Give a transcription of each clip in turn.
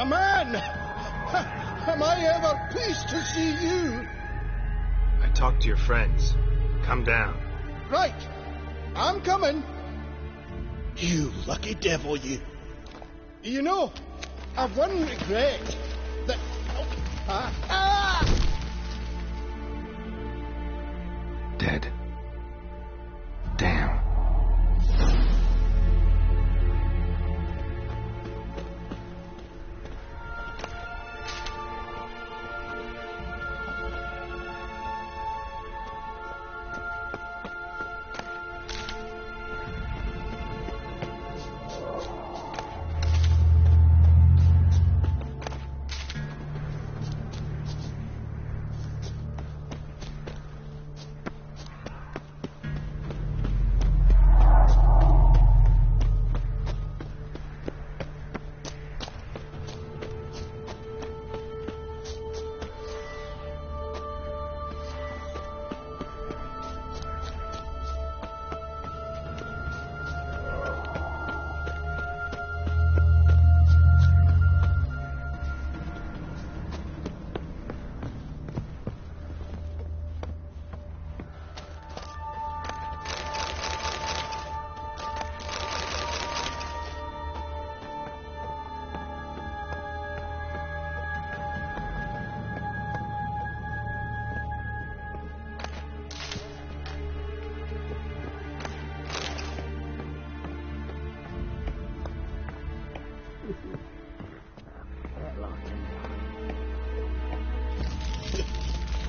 man! Am I ever pleased to see you? I talked to your friends. Come down. Right. I'm coming. You lucky devil, you. You know, I've one regret. That... Dead. Damn.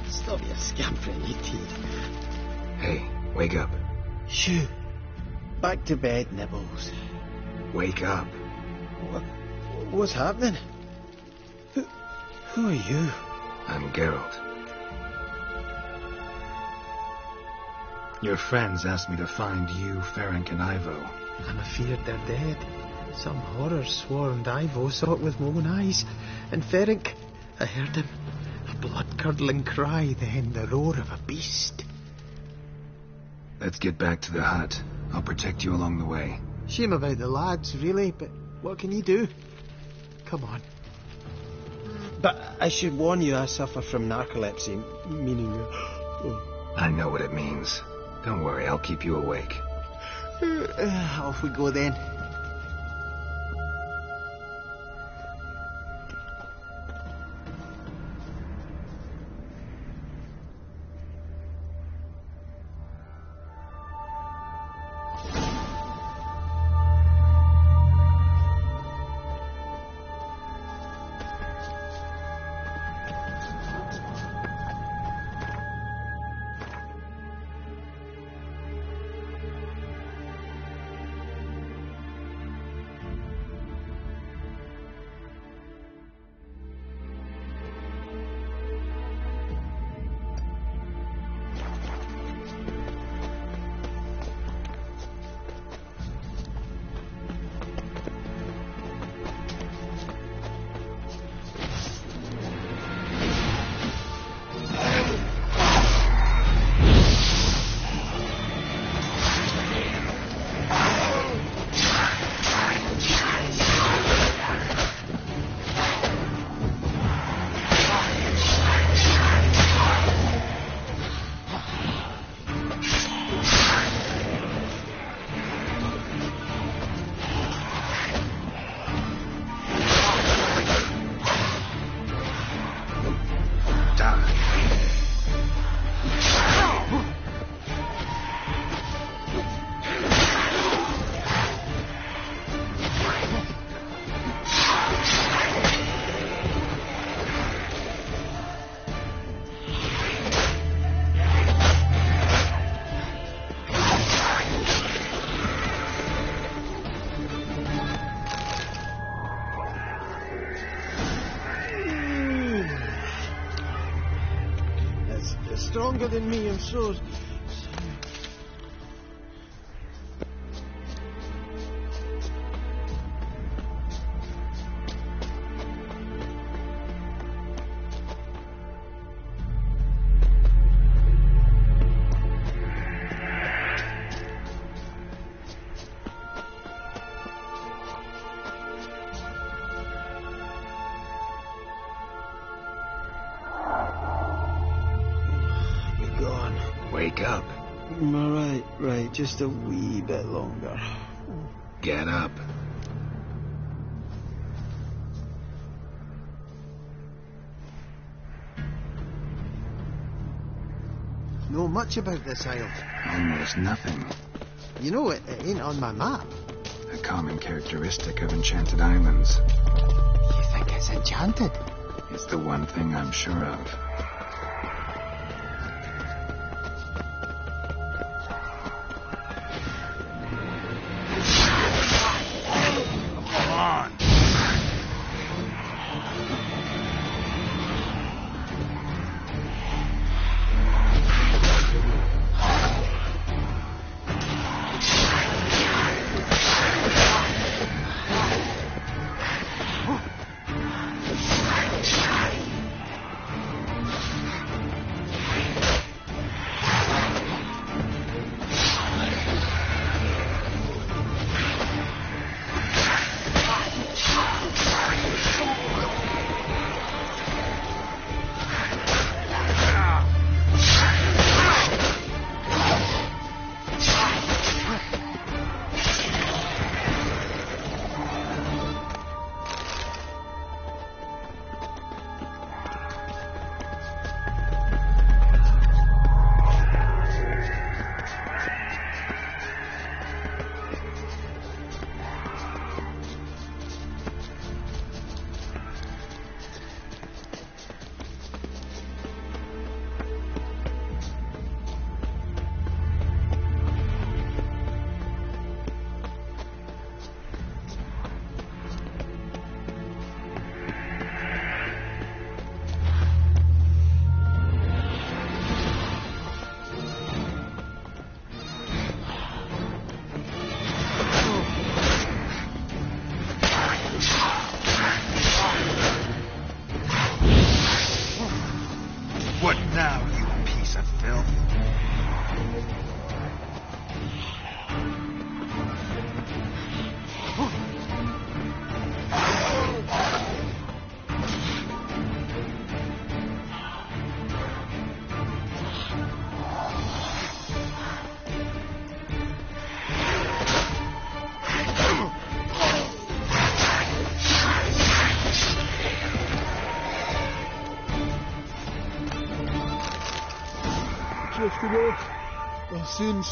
Stop your scampering, you teeth. Hey, wake up. Shoo. Back to bed, Nibbles. Wake up. What's happening? Who are you? I'm Geralt. Your friends asked me to find you, Ferenc, and Ivo. I'm afeard they're dead. Some horror swarmed Ivo, saw it with my own eyes. And Ferenc, I heard him. A blood-curdling cry, then the roar of a beast. Let's get back to the hut. I'll protect you along the way. Shame about the lads, really, but what can you do? Come on. But I should warn you, I suffer from narcolepsy, meaning... I know what it means. Don't worry, I'll keep you awake. Off we go then. Stronger than me, I'm so... Wake up. Right. Just a wee bit longer. Get up. Know much about this island? Almost nothing. You know, it ain't on my map. A common characteristic of enchanted islands. You think it's enchanted? It's the one thing I'm sure of. What now, you piece of filth? Drifting off. I'll soon...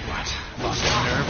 What? Lost your nerve?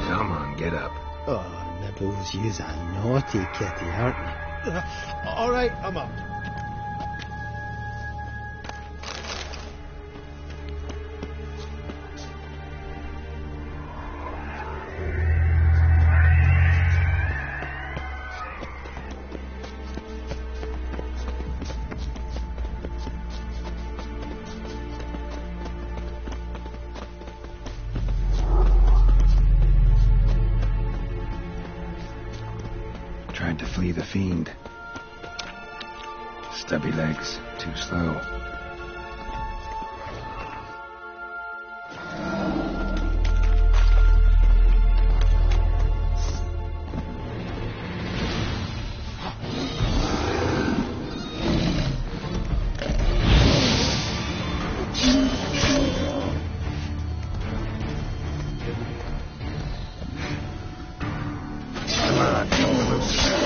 Come on, get up. Oh, Nibbles, you's a naughty kitty, aren't you? All right, I'm up. Tried to flee the fiend. Stubby legs, too slow. Come on, come closer.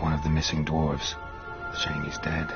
One of the missing dwarves. Shame he's dead.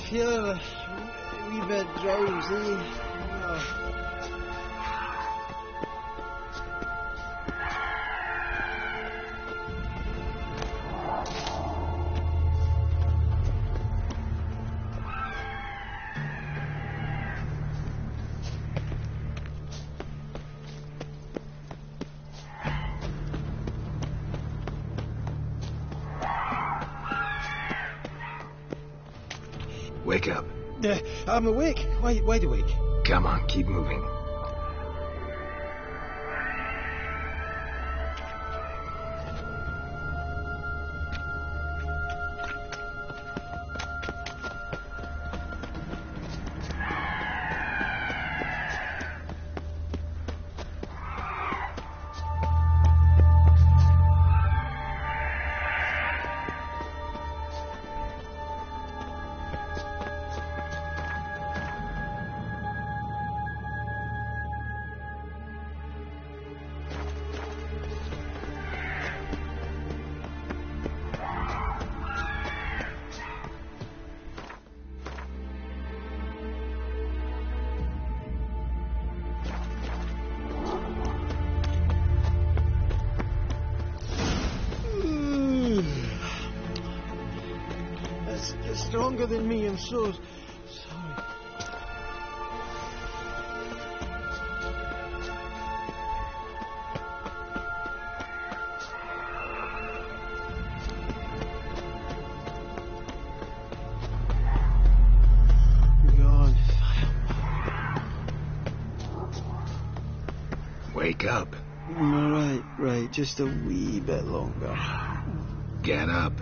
Feel a wee bit drowsy. Wake up. I'm awake. Wide awake. Come on, keep moving. It's stronger than me, I'm so sorry. God. Wake up. Right, just a wee bit longer. Get up.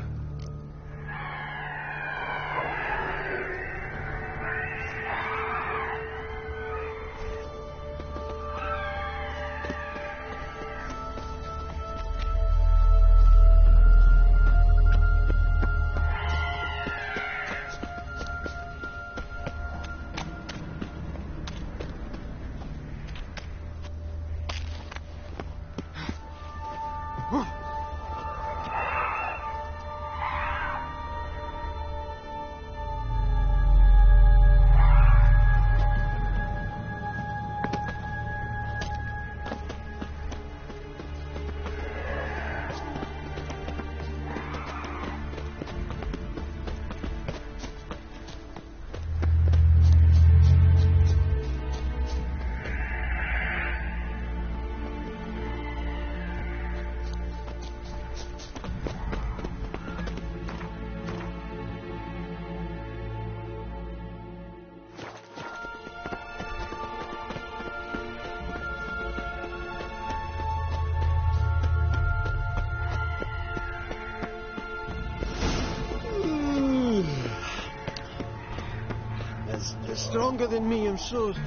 stronger than me, I'm so sorry.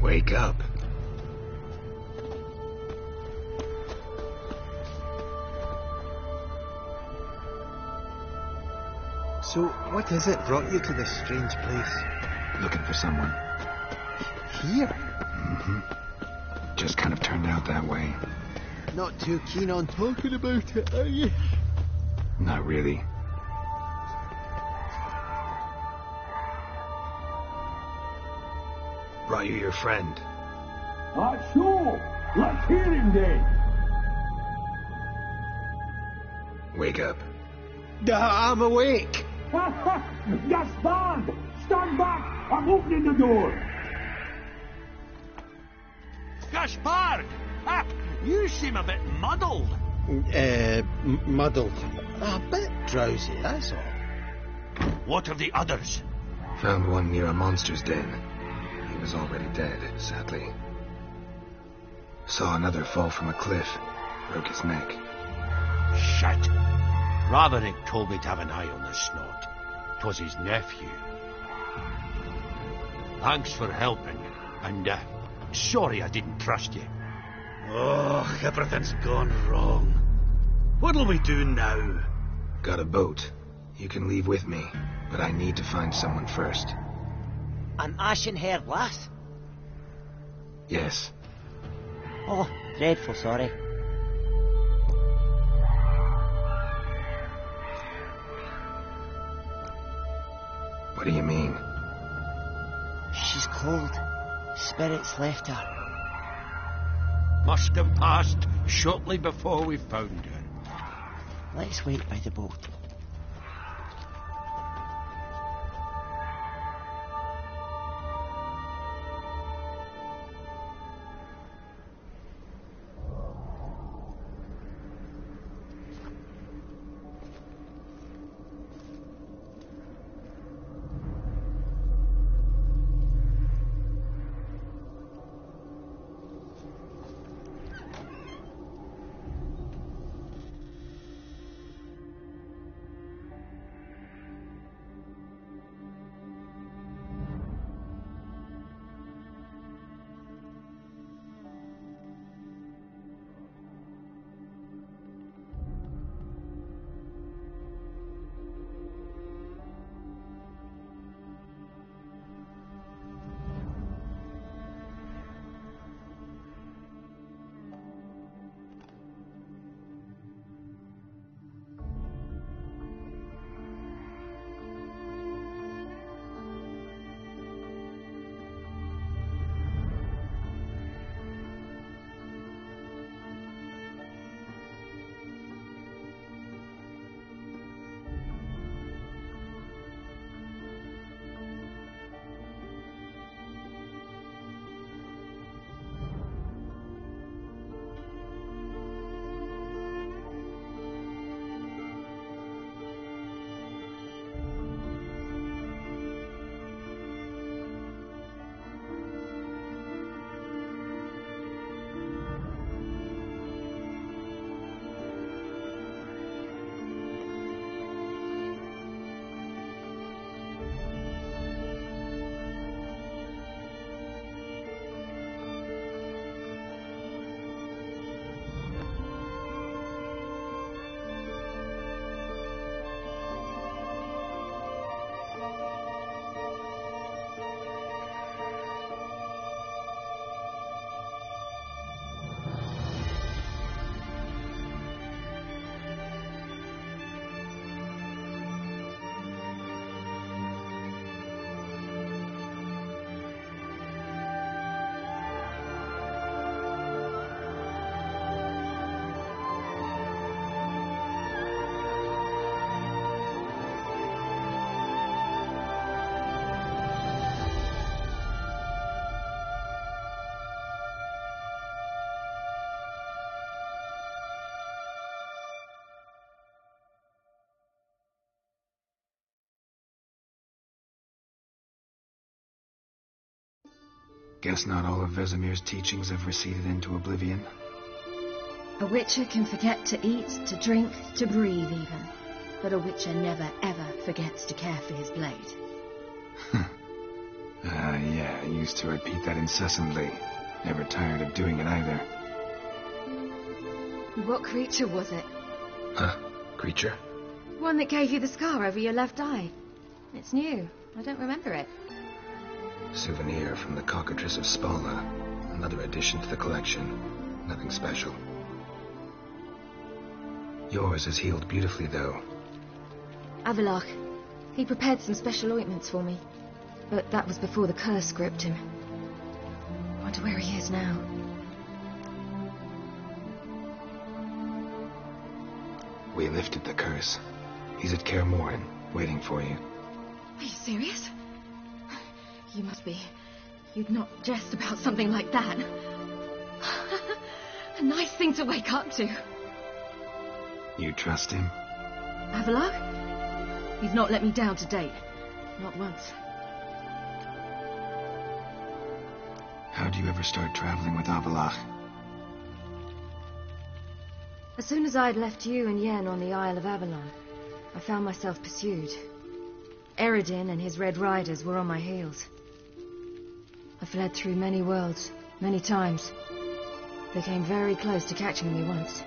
Wake up. So, what is it brought you to this strange place? Looking for someone. Here? Mm-hmm. Just kind of turned out that way. Not too keen on talking about it, are you? Not really. Brought you your friend. Sure. Let's hear him then. Wake up. I'm awake. Gaspard! Stand back! I'm opening the door. Gaspard! You seem a bit muddled. Muddled. A bit drowsy, that's all. What of the others? Found one near a monster's den. He was already dead, sadly. Saw another fall from a cliff. Broke his neck. Shit. Roderick told me to have an eye on the snot. 'Twas his nephew. Thanks for helping, and sorry I didn't trust you. Oh, everything's gone wrong. What'll we do now? Got a boat. You can leave with me, but I need to find someone first. An ashen-haired lass? Yes. Oh, dreadful sorry. What do you mean? She's cold. Spirits left her. Must have passed shortly before we found her. Let's wait by the boat. Guess not all of Vesemir's teachings have receded into oblivion. A witcher can forget to eat, to drink, to breathe even. But a witcher never ever forgets to care for his blade. Yeah, I used to repeat that incessantly. Never tired of doing it either. What creature was it? Creature? One that gave you the scar over your left eye. It's new. I don't remember it. Souvenir from the cockatrice of Spala. Another addition to the collection. Nothing special. Yours is healed beautifully, though. Avalach. He prepared some special ointments for me. But that was before the curse gripped him. Wonder where he is now. We lifted the curse. He's at Kaer Morhen, waiting for you. Are you serious? You must be. You'd not jest about something like that. A nice thing to wake up to. You trust him? Avalach? He's not let me down to date. Not once. How'd you ever start traveling with Avalach? As soon as I'd left you and Yen on the Isle of Avalon, I found myself pursued. Eredin and his Red Riders were on my heels. I fled through many worlds, many times. They came very close to catching me once.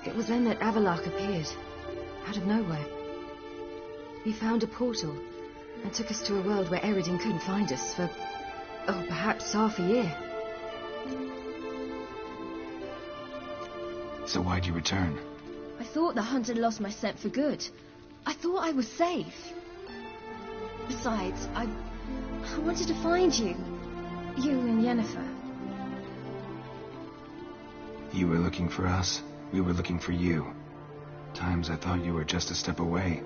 It was then that Avalach appeared, out of nowhere. He found a portal and took us to a world where Eredin couldn't find us for, perhaps half a year. So why'd you return? I thought the hunt had lost my scent for good. I thought I was safe. Besides, I wanted to find you. You and Yennefer. You were looking for us. We were looking for you. Times I thought you were just a step away.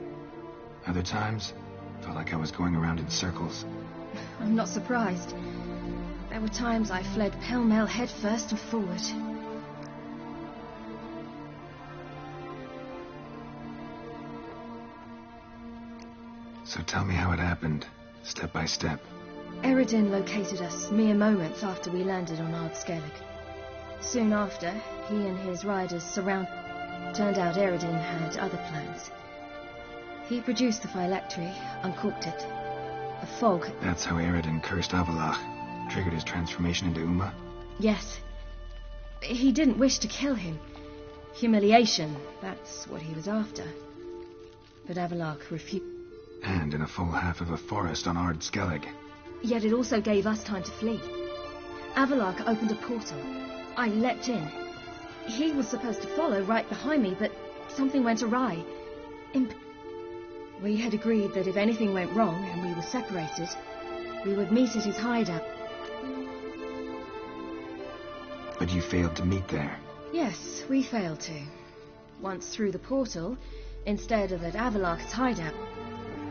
Other times, felt like I was going around in circles. I'm not surprised. There were times I fled pell-mell headfirst and forward. So tell me how it happened, step by step. Eredin located us mere moments after we landed on Ard Skellig. Soon after, he and his riders Turned out Eredin had other plans. He produced the phylactery, uncorked it. A fog... That's how Eredin cursed Avalach, triggered his transformation into Uma? Yes. He didn't wish to kill him. Humiliation, that's what he was after. But Avalach refused. And in a full half of a forest on Ard Skellig. Yet it also gave us time to flee. Avalach opened a portal. I leapt in. He was supposed to follow right behind me, but something went awry. We had agreed that if anything went wrong and we were separated, we would meet at his hideout. But you failed to meet there. Yes, we failed to. Once through the portal, instead of at Avalach's hideout,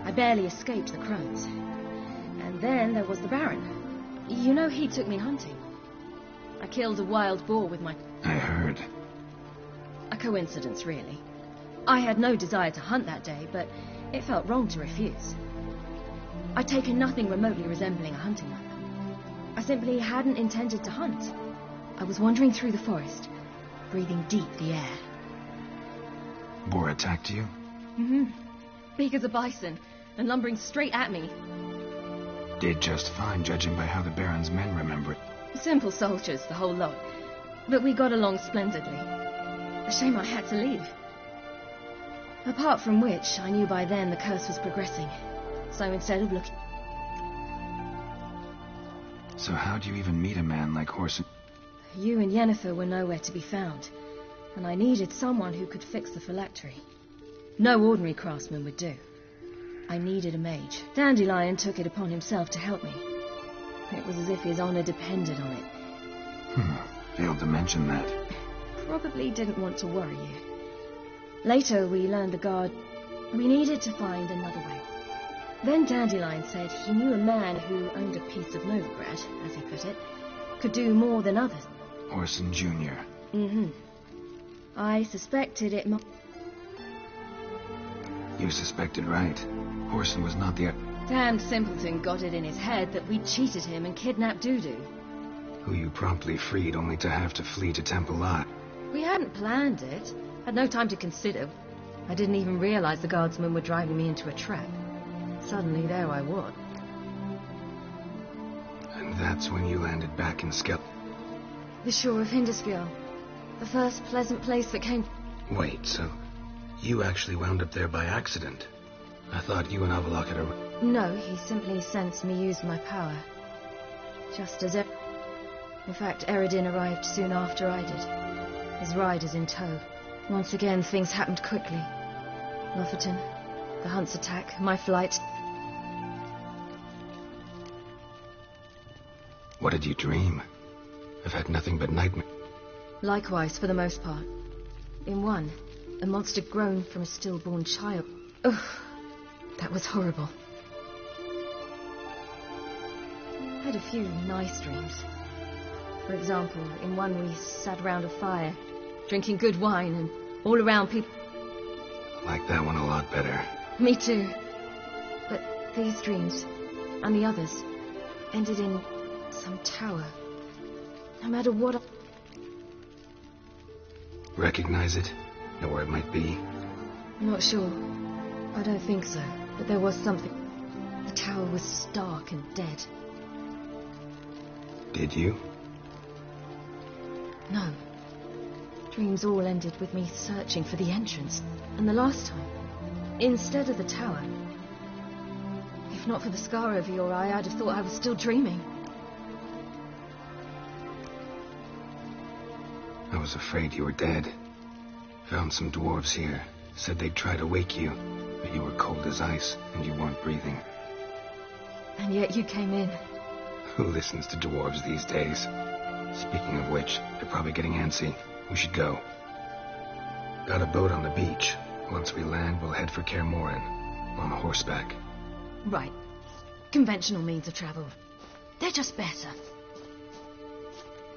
I barely escaped the crones. And then there was the Baron. You know, he took me hunting. I killed a wild boar with my... I heard. A coincidence, really. I had no desire to hunt that day, but it felt wrong to refuse. I'd taken nothing remotely resembling a hunting weapon. I simply hadn't intended to hunt. I was wandering through the forest, breathing deep the air. Boar attacked you? Mm-hmm. Big as a bison, and lumbering straight at me. Did just fine, judging by how the Baron's men remember it. Simple soldiers, the whole lot. But we got along splendidly. A shame I had to leave. Apart from which, I knew by then the curse was progressing. So instead of looking... So how'd you even meet a man like Horson? You and Yennefer were nowhere to be found. And I needed someone who could fix the phylactery. No ordinary craftsman would do. I needed a mage. Dandelion took it upon himself to help me. It was as if his honor depended on it. Failed to mention that. Probably didn't want to worry you. Later, we learned the guard... We needed to find another way. Then Dandelion said he knew a man who owned a piece of Novigrad, as he put it, could do more than others. Orson Jr. Mm-hmm. I suspected it might... You suspected right. Orson was not the... Damned simpleton got it in his head that we cheated him and kidnapped Dudu. Who you promptly freed only to have to flee to Temple I. We hadn't planned it. Had no time to consider. I didn't even realize the guardsmen were driving me into a trap. Suddenly, there I was. And that's when you landed back in The shore of Hindusfjord. The first pleasant place that came... Wait, so you actually wound up there by accident? I thought you and Avalok had a... No, he simply sensed me use my power. Just as if... In fact, Eredin arrived soon after I did. His riders in tow. Once again, things happened quickly. Lofferton, the hunt's attack, my flight... What did you dream? I've had nothing but nightmares. Likewise, for the most part. In one, a monster grown from a stillborn child. Ugh, that was horrible. I had a few nice dreams. For example, in one we sat around a fire, drinking good wine, and all around people... Like that one a lot better. Me too. But these dreams, and the others, ended in some tower. No matter what... Recognize it? Know where it might be? I'm not sure. I don't think so. But there was something. The tower was stark and dead. Did you? No. Dreams all ended with me searching for the entrance. And the last time, instead of the tower, if not for the scar over your eye, I'd have thought I was still dreaming. I was afraid you were dead. Found some dwarves here. Said they'd try to wake you, but you were cold as ice and you weren't breathing. And yet you came in. Who listens to dwarves these days? Speaking of which, they're probably getting antsy. We should go. Got a boat on the beach. Once we land, we'll head for Kaer Morhen. On horseback. Right. Conventional means of travel. They're just better.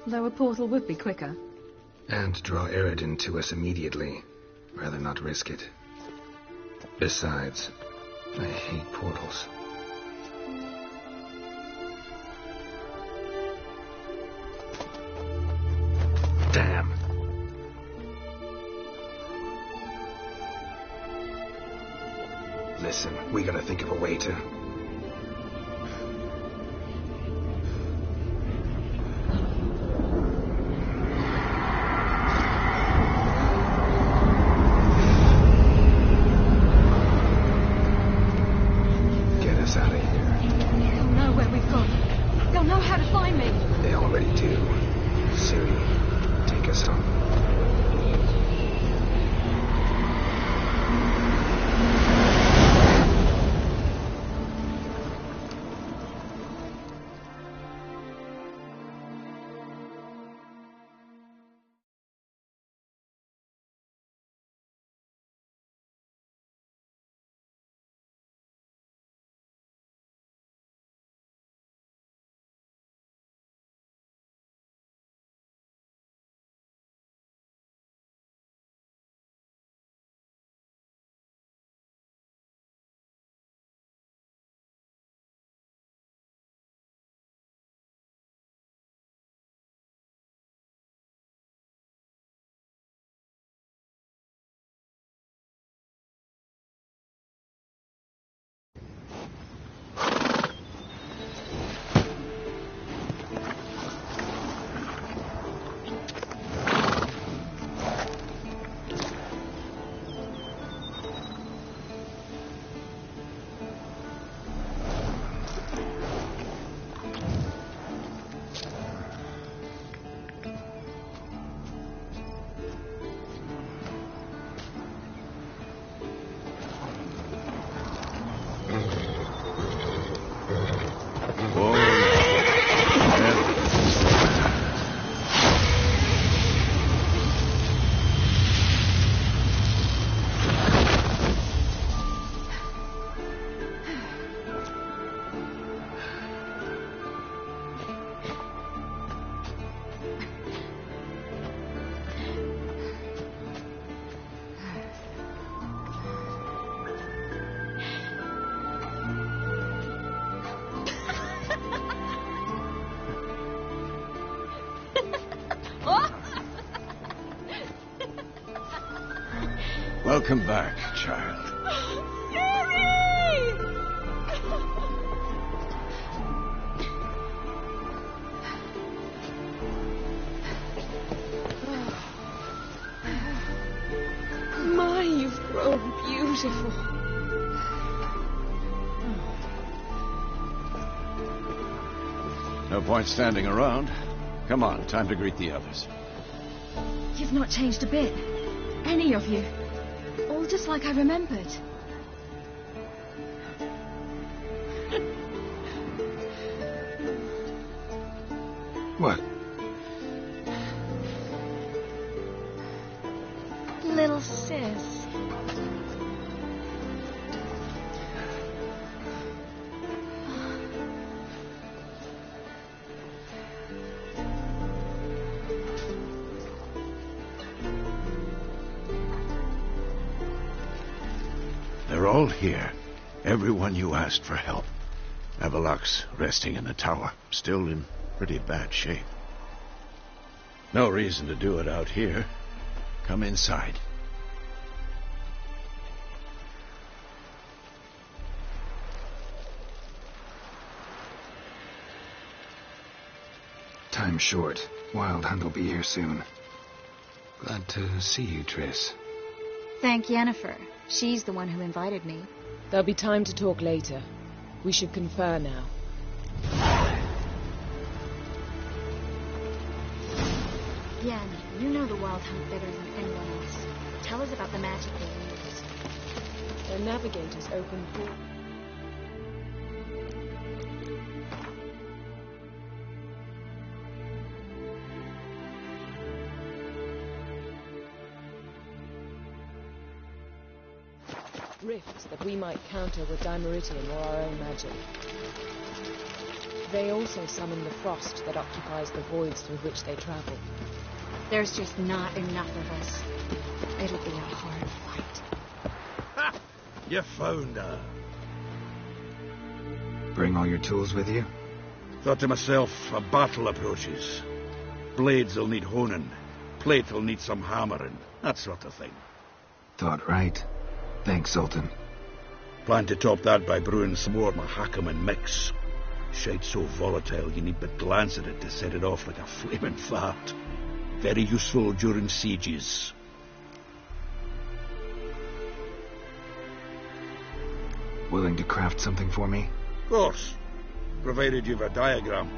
Though a portal would be quicker. And draw Eredin to us immediately. Rather not risk it. Besides, I hate portals. Damn. Listen, we gotta think of a way to... Get us out of here. They'll know where we've gone. They'll know how to find me. They already do. Siri, take us home. Welcome back, child. My, you've grown beautiful. No point standing around. Come on, time to greet the others. You've not changed a bit. Any of you. All just like I remembered. What? Little sis. They're all here. Everyone you asked for help. Avalok's resting in the tower, still in pretty bad shape. No reason to do it out here. Come inside. Time's short. Wild Hunt will be here soon. Glad to see you, Triss. Thank Yennefer. She's the one who invited me. There'll be time to talk later. We should confer now. Yen, you know the Wild Hunt better than anyone else. Tell us about the magic they use. Their navigators open portals. Rifts that we might counter with Dimeritium or our own magic. They also summon the frost that occupies the voids through which they travel. There's just not enough of us. It'll be a hard fight. Ha! You found her. Bring all your tools with you? Thought to myself, a battle approaches. Blades will need honing. Plate will need some hammering. That sort of thing. Thought right. Thanks, Sultan. Plan to top that by brewing some more Mahakam and mix. Shite so volatile you need but glance at it to set it off like a flaming fart. Very useful during sieges. Willing to craft something for me? Of course. Provided you've a diagram.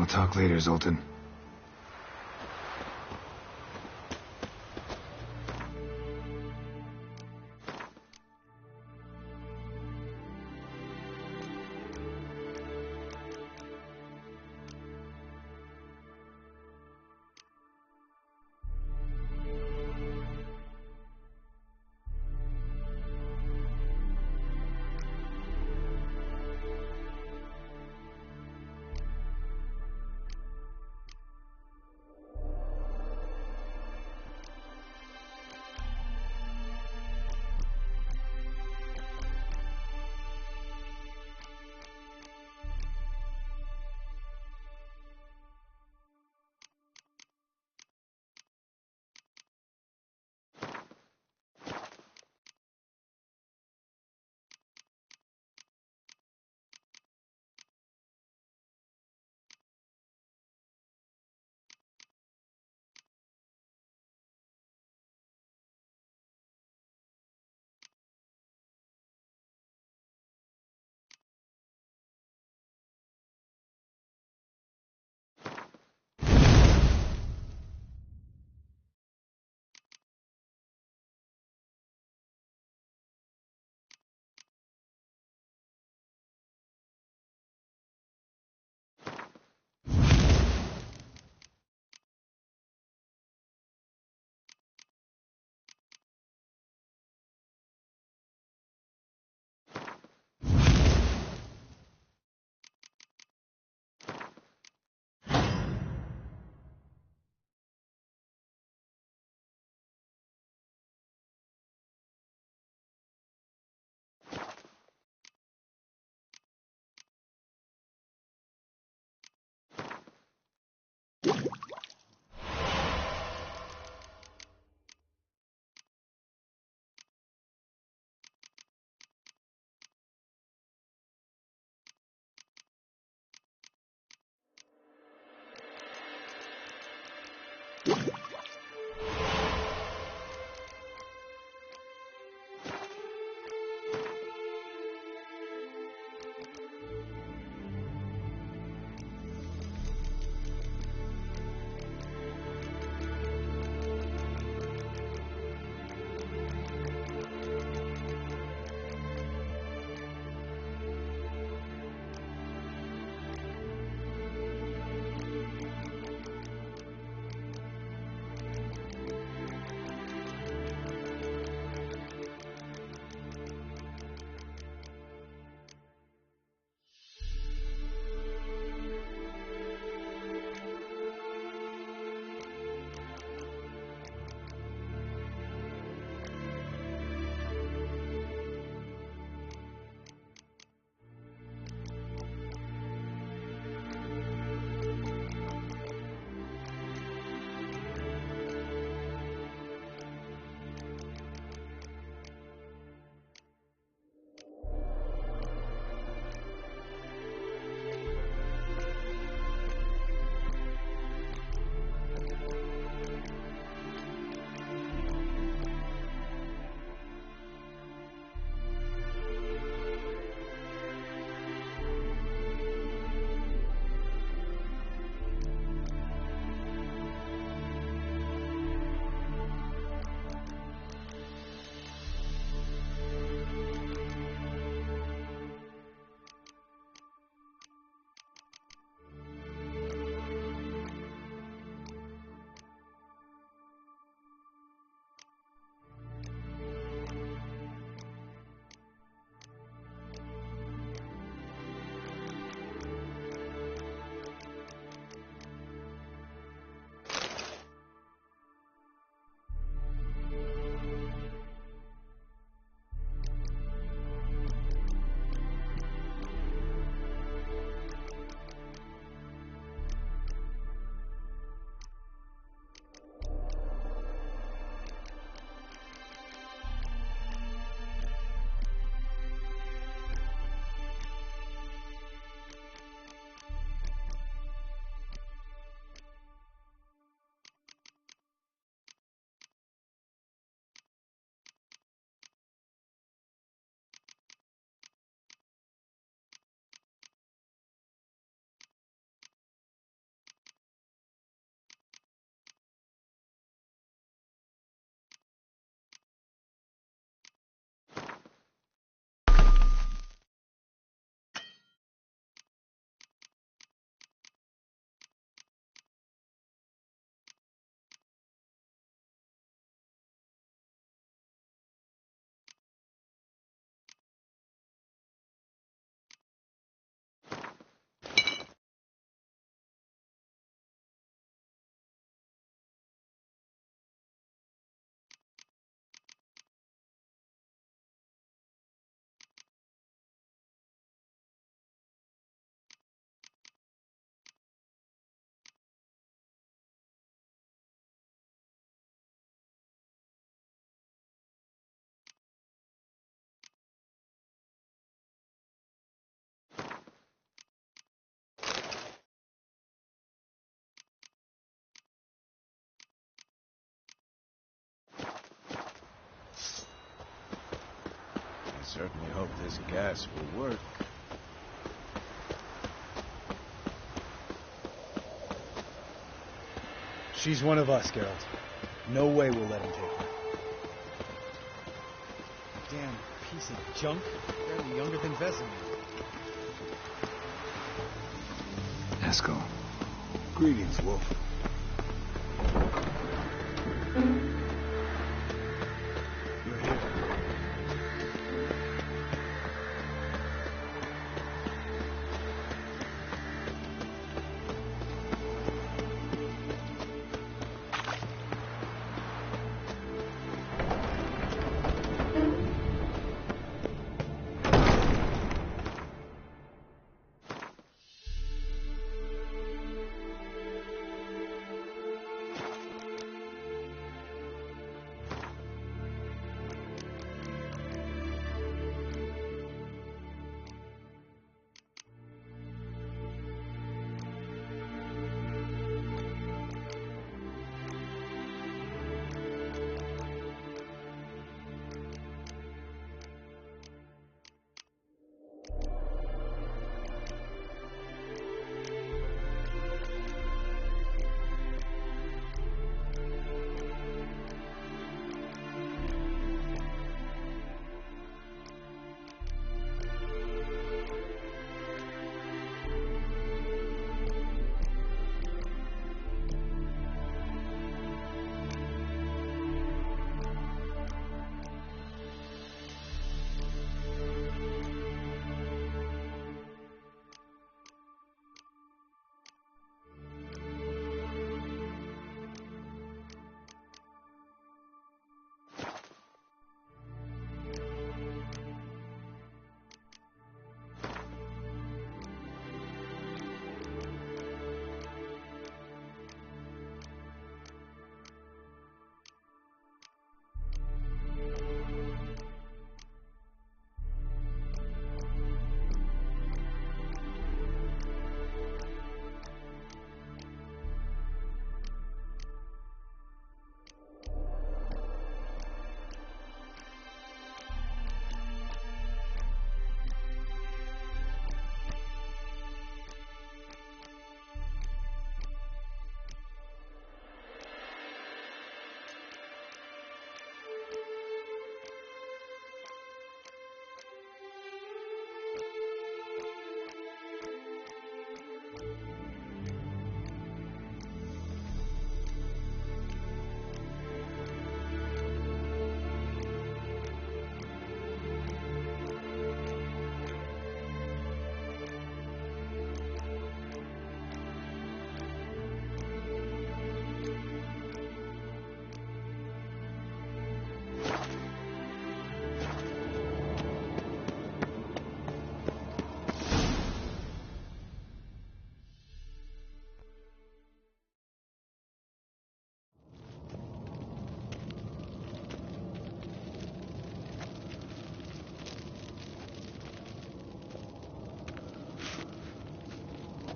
We'll talk later, Zoltan. Certainly hope this gas will work. She's one of us, Geralt. No way we'll let him take her. Damn piece of junk. Barely younger than Vesemir. Eskel. Greetings, Wolf. You're here.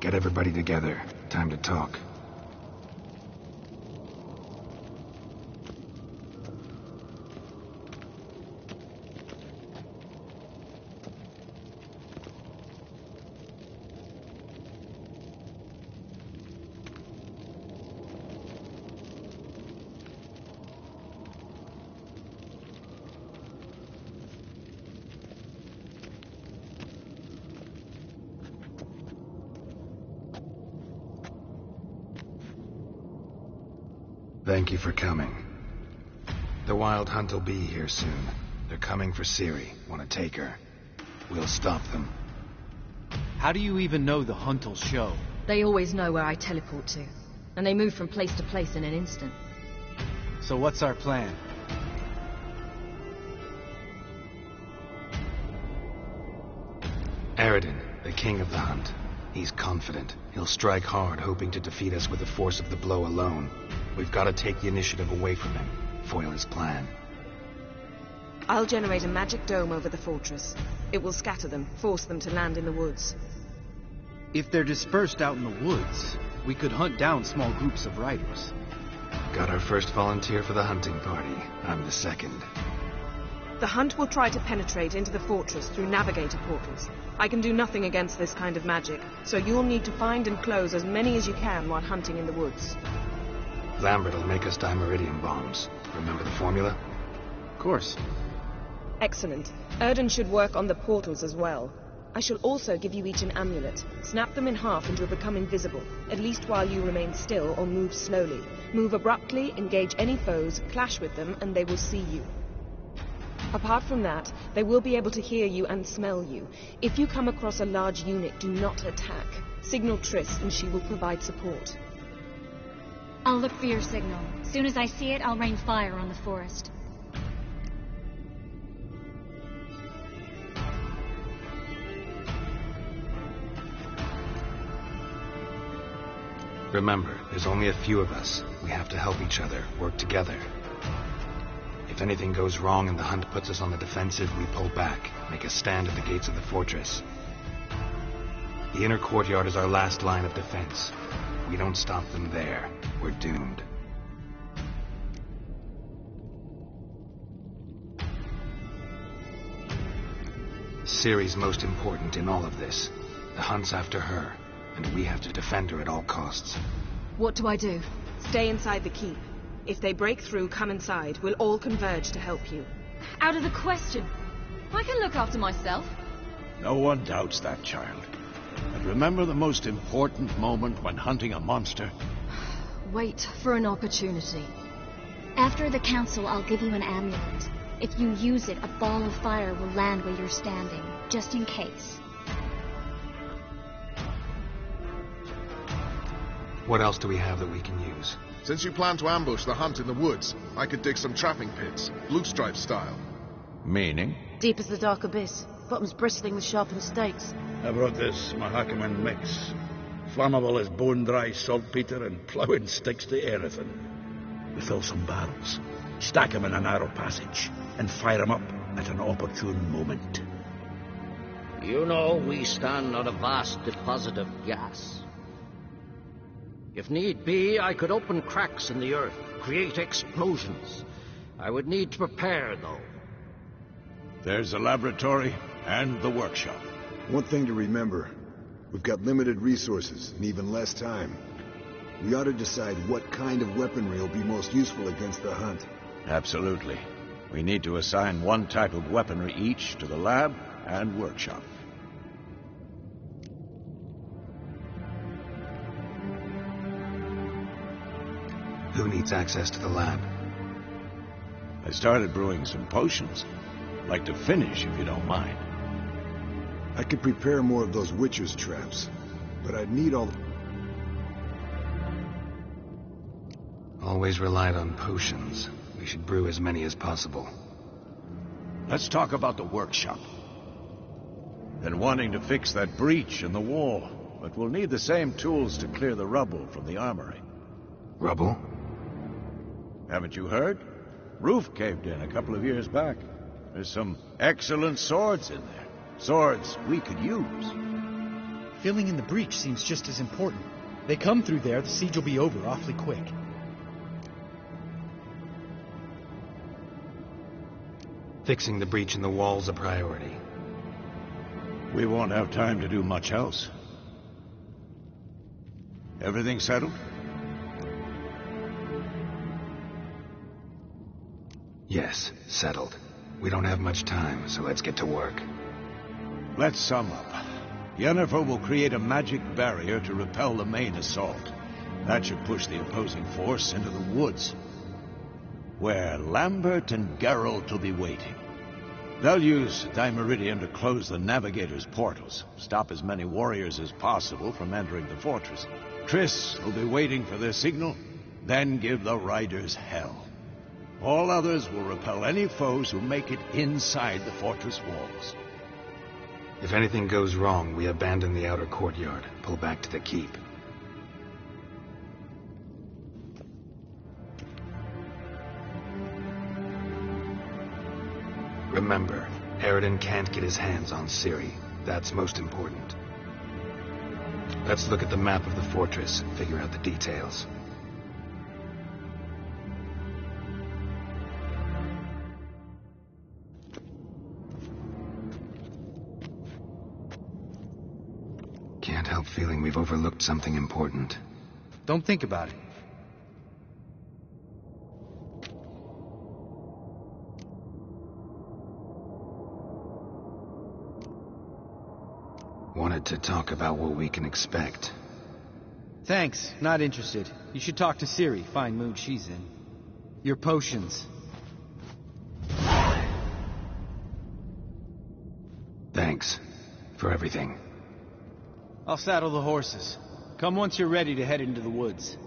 Get everybody together. Time to talk. Thank you for coming. The Wild Hunt will be here soon. They're coming for Ciri. Want to take her. We'll stop them. How do you even know the hunt will show? They always know where I teleport to, and they move from place to place in an instant. So what's our plan? Eredin, the king of the hunt. He's confident. He'll strike hard, hoping to defeat us with the force of the blow alone. We've got to take the initiative away from him. Foil his plan. I'll generate a magic dome over the fortress. It will scatter them, force them to land in the woods. If they're dispersed out in the woods, we could hunt down small groups of riders. Got our first volunteer for the hunting party. I'm the second. The hunt will try to penetrate into the fortress through navigator portals. I can do nothing against this kind of magic, so you'll need to find and close as many as you can while hunting in the woods. Lambert will make us dimeridium bombs. Remember the formula? Of course. Excellent. Erden should work on the portals as well. I shall also give you each an amulet. Snap them in half and you'll become invisible, at least while you remain still or move slowly. Move abruptly, engage any foes, clash with them, and they will see you. Apart from that, they will be able to hear you and smell you. If you come across a large unit, do not attack. Signal Triss and she will provide support. I'll look for your signal. As soon as I see it, I'll rain fire on the forest. Remember, there's only a few of us. We have to help each other, work together. If anything goes wrong and the hunt puts us on the defensive, we pull back, make a stand at the gates of the fortress. The inner courtyard is our last line of defense. If we don't stop them there, we're doomed. Ciri's most important in all of this. The hunt's after her, and we have to defend her at all costs. What do I do? Stay inside the keep. If they break through, come inside. We'll all converge to help you. Out of the question. I can look after myself. No one doubts that, child. But remember the most important moment when hunting a monster? Wait for an opportunity. After the council, I'll give you an amulet. If you use it, a ball of fire will land where you're standing, just in case. What else do we have that we can use? Since you plan to ambush the hunt in the woods, I could dig some trapping pits, blue stripe style. Meaning? Deep as the dark abyss, bottoms bristling with sharpened stakes. I brought this Mahakaman mix. Flammable as bone-dry saltpeter and ploughing sticks to anything. We fill some barrels, stack them in a narrow passage, and fire them up at an opportune moment. You know, we stand on a vast deposit of gas. If need be, I could open cracks in the earth, create explosions. I would need to prepare, though. There's the laboratory and the workshop. One thing to remember, we've got limited resources and even less time. We ought to decide what kind of weaponry will be most useful against the hunt. Absolutely. We need to assign one type of weaponry each to the lab and workshop. Who needs access to the lab? I started brewing some potions. Like to finish, if you don't mind. I could prepare more of those witcher's traps, but I'd need all... Always relied on potions. We should brew as many as possible. Let's talk about the workshop. Been wanting to fix that breach in the wall, but we'll need the same tools to clear the rubble from the armory. Rubble? Haven't you heard? Roof caved in a couple of years back. There's some excellent swords in there. Swords we could use. Filling in the breach seems just as important. They come through there, the siege will be over awfully quick. Fixing the breach in the wall's a priority. We won't have time to do much else. Everything settled? Yes, settled. We don't have much time, so let's get to work. Let's sum up. Yennefer will create a magic barrier to repel the main assault. That should push the opposing force into the woods, where Lambert and Geralt will be waiting. They'll use dimeridium to close the navigator's portals, stop as many warriors as possible from entering the fortress. Triss will be waiting for their signal, then give the riders hell. All others will repel any foes who make it inside the fortress walls. If anything goes wrong, we abandon the outer courtyard, pull back to the keep. Remember, Eridan can't get his hands on Ciri. That's most important. Let's look at the map of the fortress, figure out the details. have a feeling we've overlooked something important. Don't think about it. Wanted to talk about what we can expect. Thanks, not interested. You should talk to Ciri, fine mood she's in. Your potions. Thanks for everything. I'll saddle the horses. Come once you're ready to head into the woods.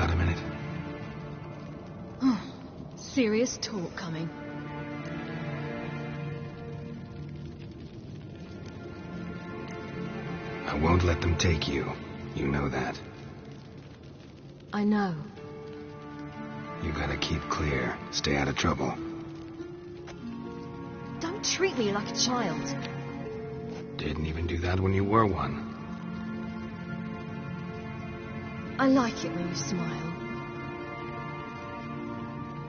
Got a minute? Serious talk coming. I won't let them take you. You know that. I know. You gotta keep clear. Stay out of trouble. Don't treat me like a child. Didn't even do that when you were one. I like it when you smile.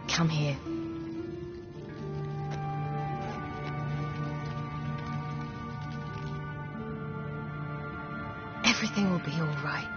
Come here. Everything will be all right.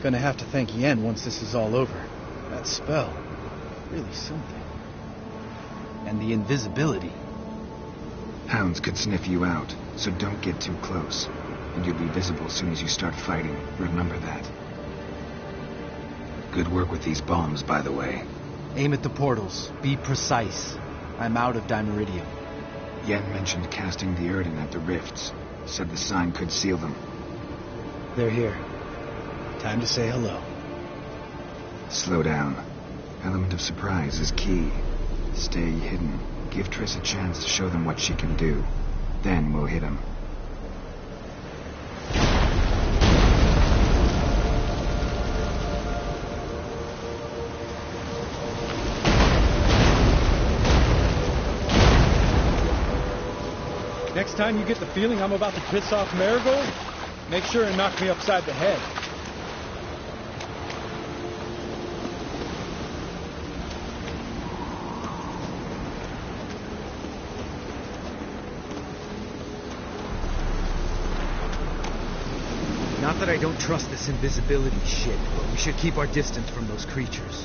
Gonna have to thank Yen once this is all over. That spell, really something. And the invisibility. Hounds could sniff you out, so don't get too close. And you'll be visible as soon as you start fighting. Remember that. Good work with these bombs, by the way. Aim at the portals. Be precise. I'm out of Dimeridium. Yen mentioned casting the Erden at the rifts. Said the sign could seal them. They're here. Time to say hello. Slow down. Element of surprise is key. Stay hidden. Give Triss a chance to show them what she can do. Then we'll hit them. Next time you get the feeling I'm about to piss off Marigold, make sure and knock me upside the head. Not that I don't trust this invisibility shit, but we should keep our distance from those creatures.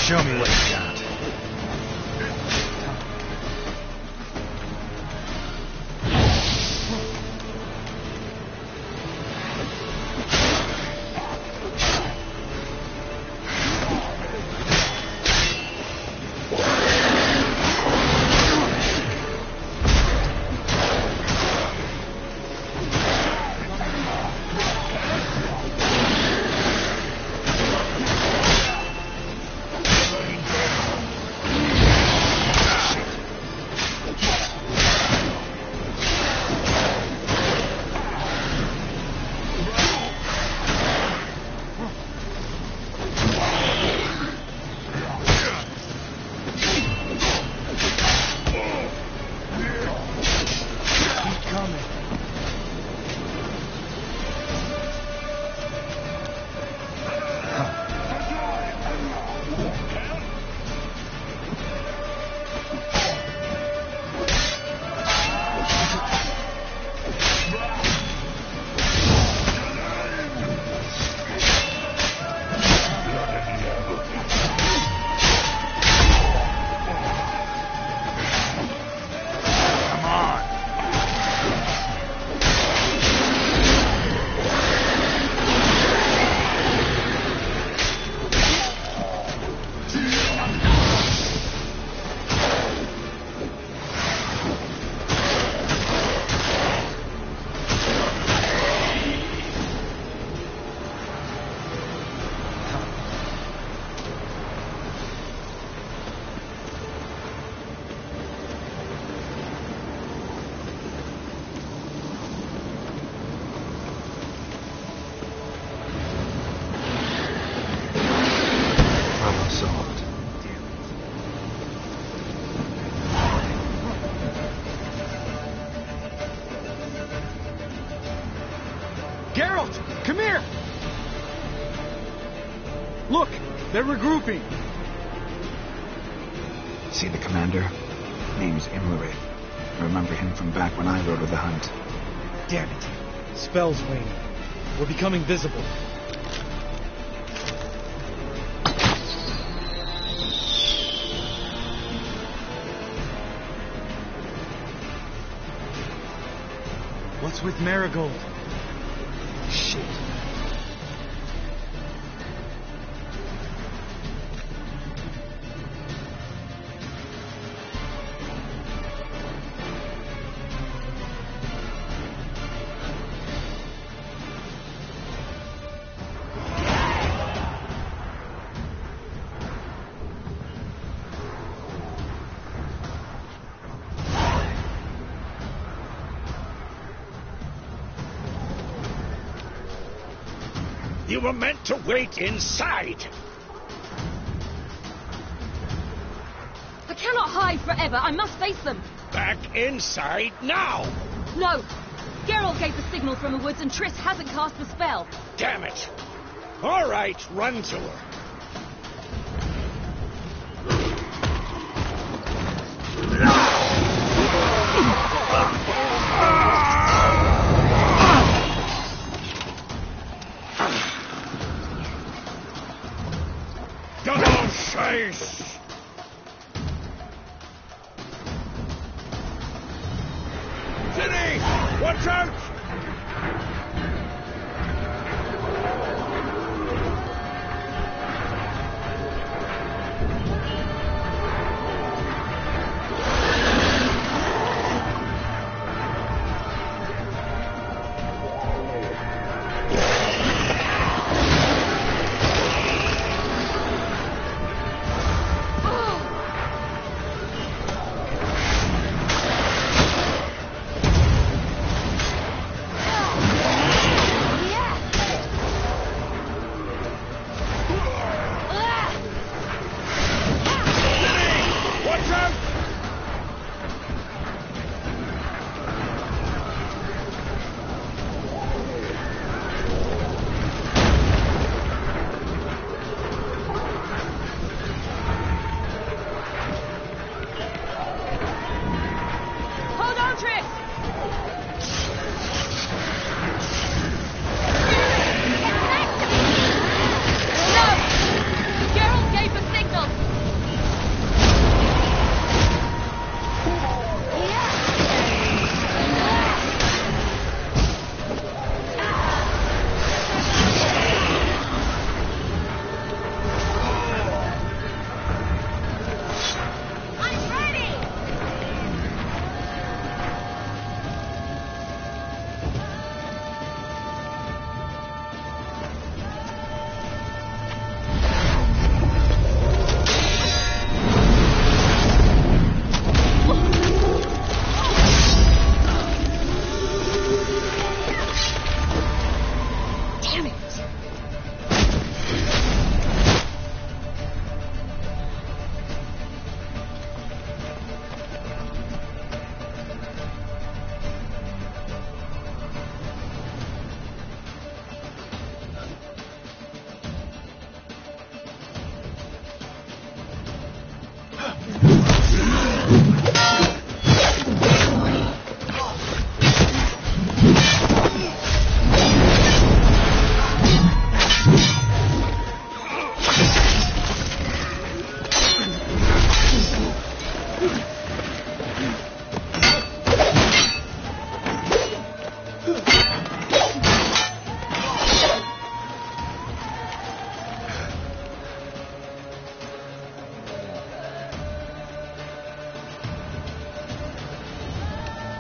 Show me what you got. Come here! Look! They're regrouping! See the commander? Name's Imlerith. I remember him from back when I rode with the hunt. Damn it. Spell's waning. We're becoming visible. What's with Marigold? Shit. You were meant to wait inside. I cannot hide forever. I must face them. Back inside now. No. Geralt gave the signal from the woods and Triss hasn't cast the spell. Damn it. All right, run to her. City! Watch out!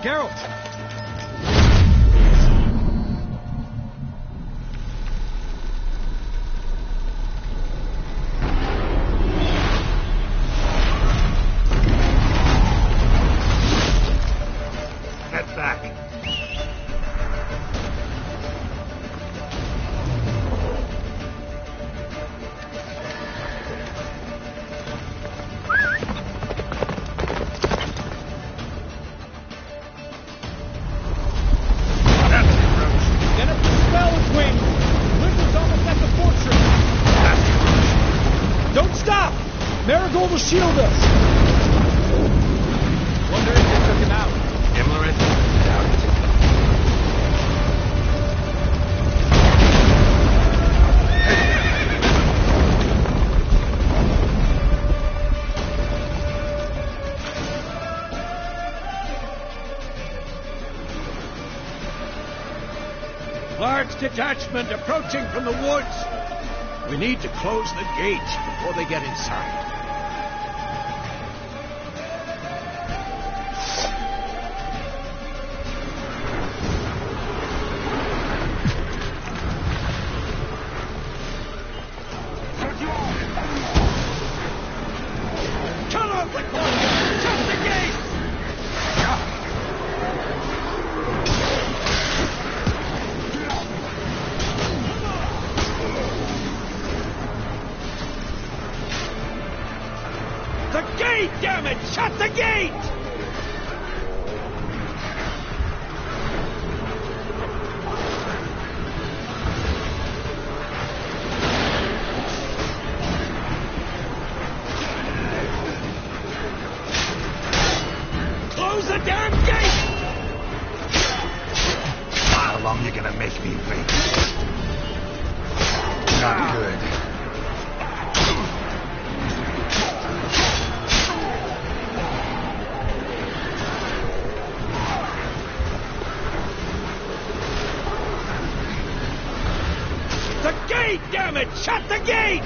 Geralt! Head back. Marigold will shield us! Wonder if they took him out. Imlerith? Doubt it. detachment approaching from the woods. We need to close the gates before they get inside. Damn it! Shut the gate! Close the damn gate! How long you gonna make me wait? Not good. Gate, damn it! Shut the gate!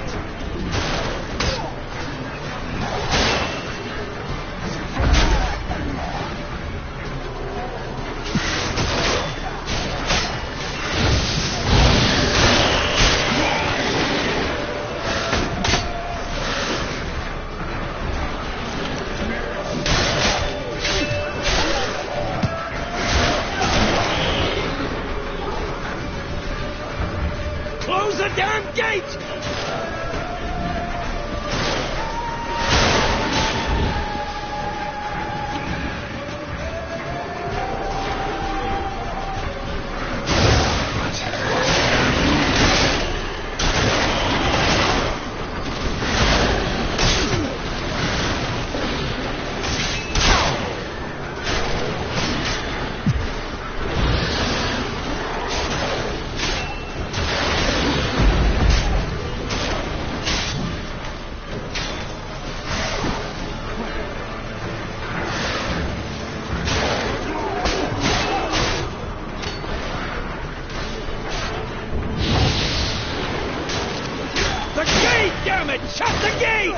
Close the damn gate! Damn it! Shut the gate!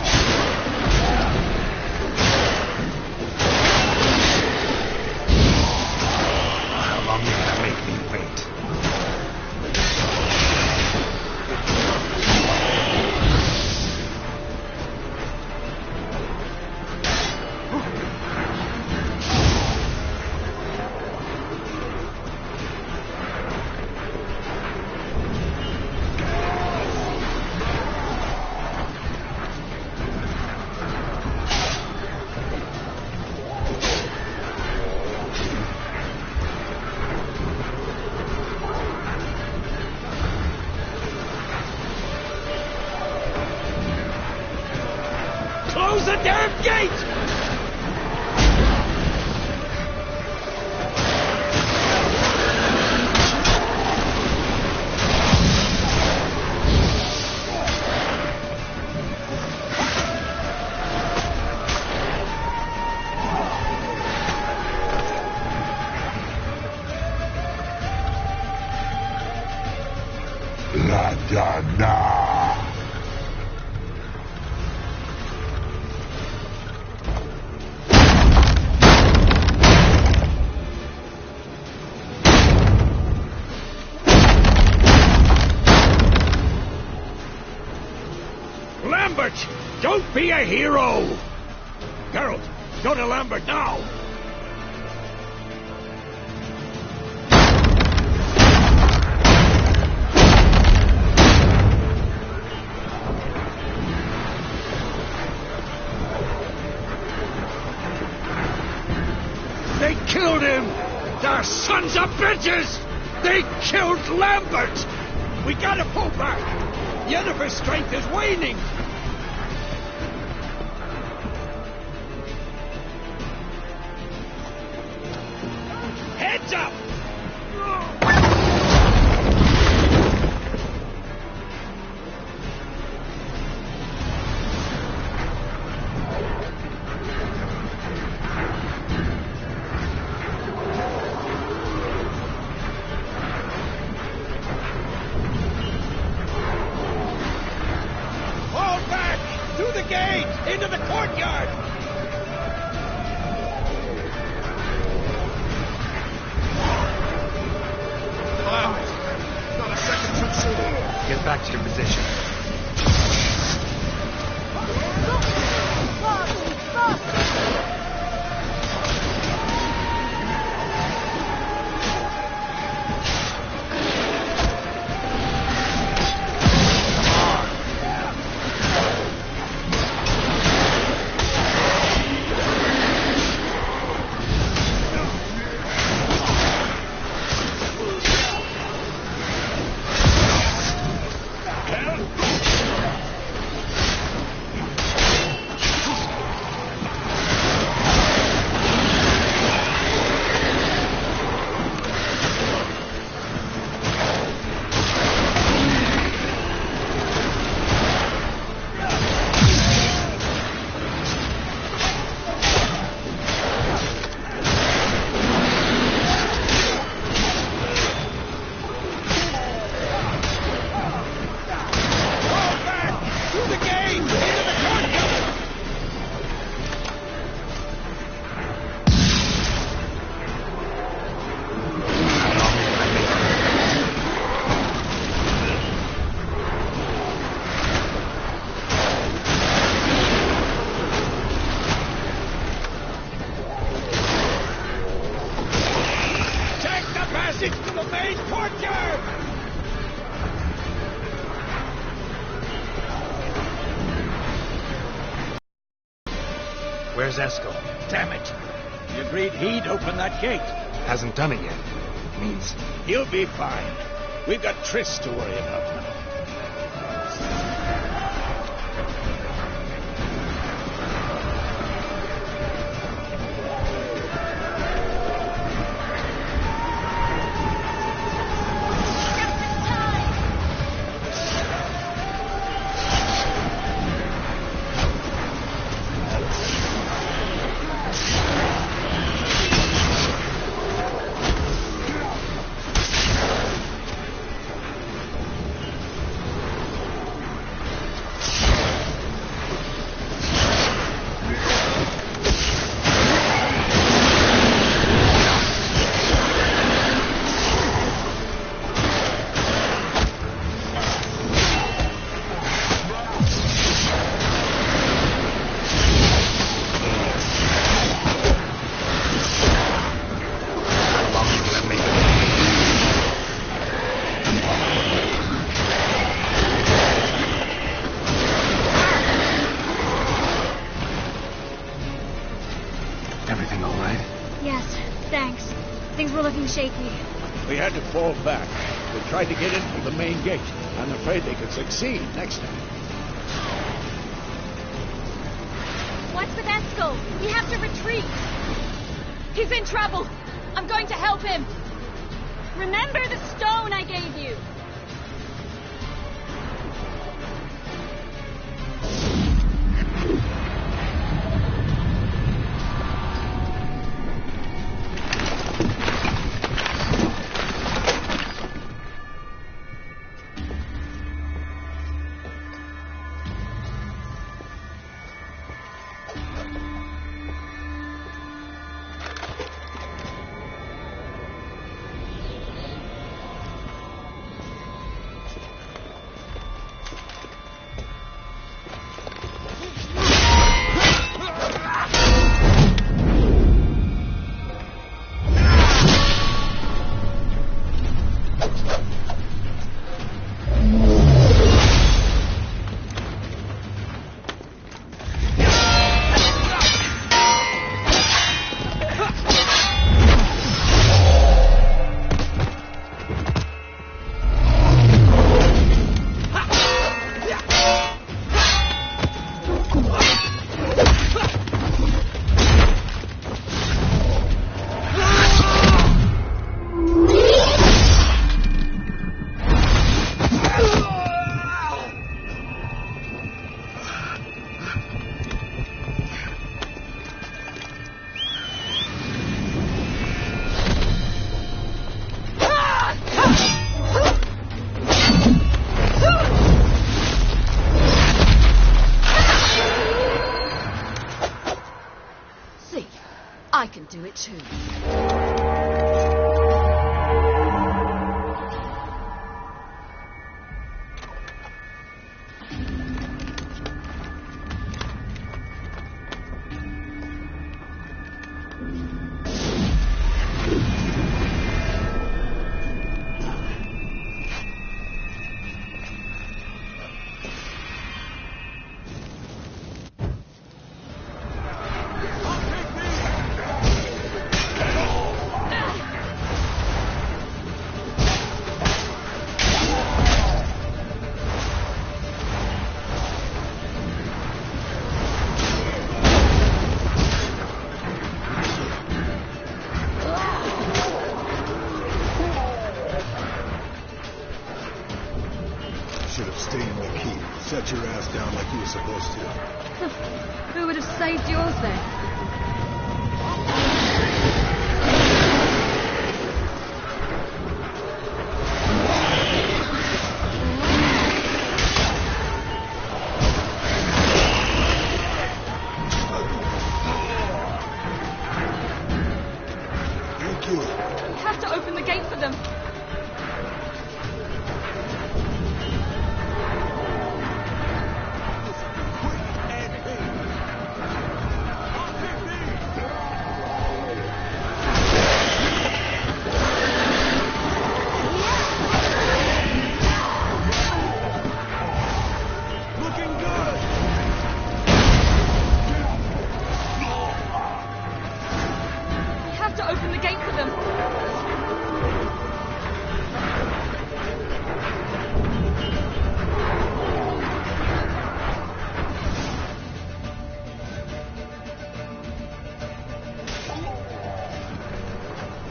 How long you gonna make me wait? Close the damn gate! La da da. Lambert! Don't be a hero! Geralt, go to Lambert now! They killed him! They're sons of bitches! They killed Lambert! We gotta pull back! Yennefer's strength is waning! Heads up! gate! Into the courtyard! Allow it! Not a second too soon! Get back to your position. Where's Eskel? Damn it! He agreed he'd open that gate. Hasn't done it yet. Means he'll be fine. We've got Triss to worry about now. everything all right? Yes, thanks. Things were looking shaky. We had to fall back. They tried to get in through the main gate. I'm afraid they could succeed next time. What's with Eskel? We have to retreat. He's in trouble. I'm going to help him. Remember the stone I gave you? too. Set your ass down like you were supposed to. Who would have saved yours then? Thank you. We have to open the gate for them. Open the gate for them.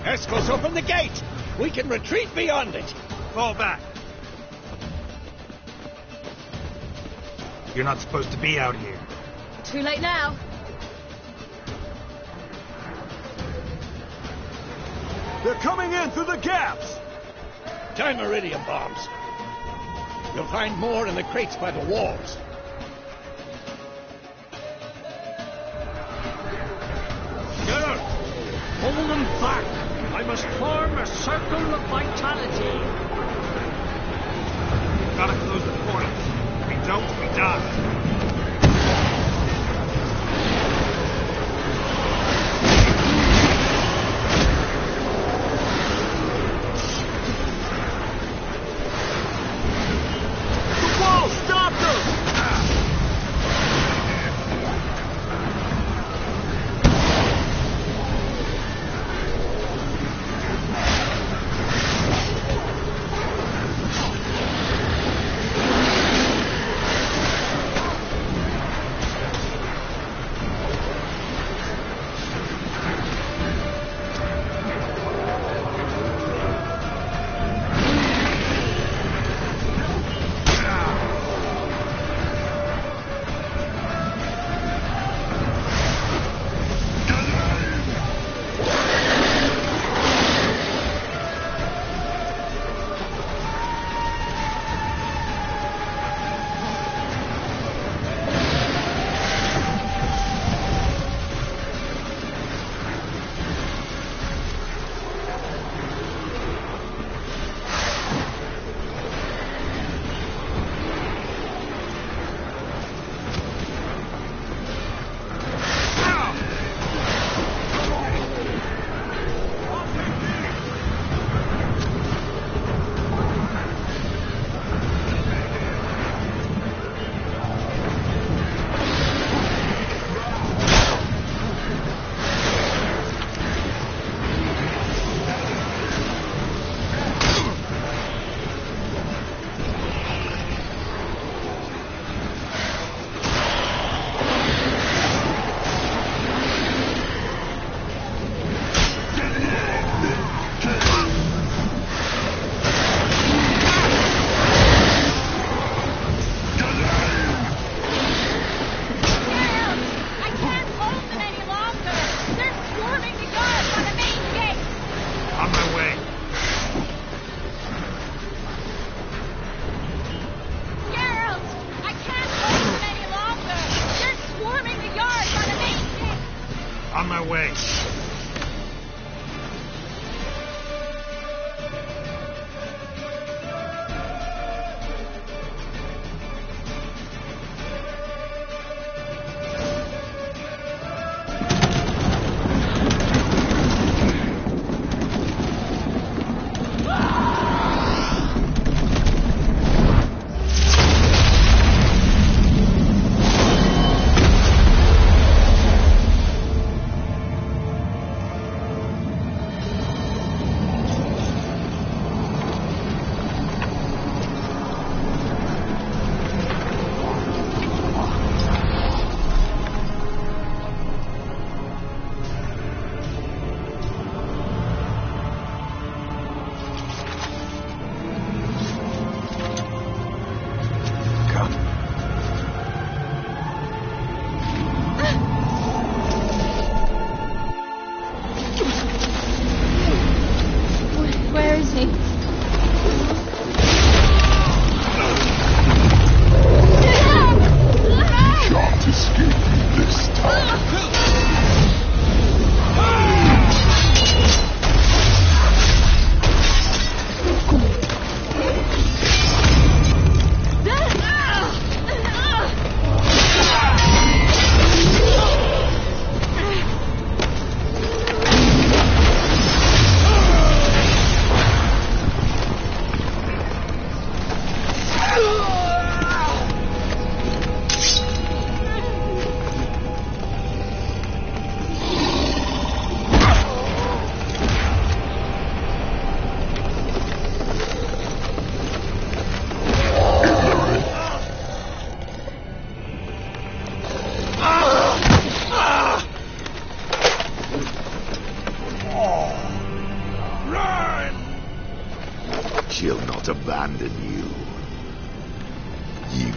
Escos, open the gate! We can retreat beyond it! Fall back. You're not supposed to be out here. Too late now. They're coming in through the gaps! Time iridium bombs. You'll find more in the crates by the walls. Girl, hold them back. I must form a circle of vitality. Gotta close the portals. If we don't, we die.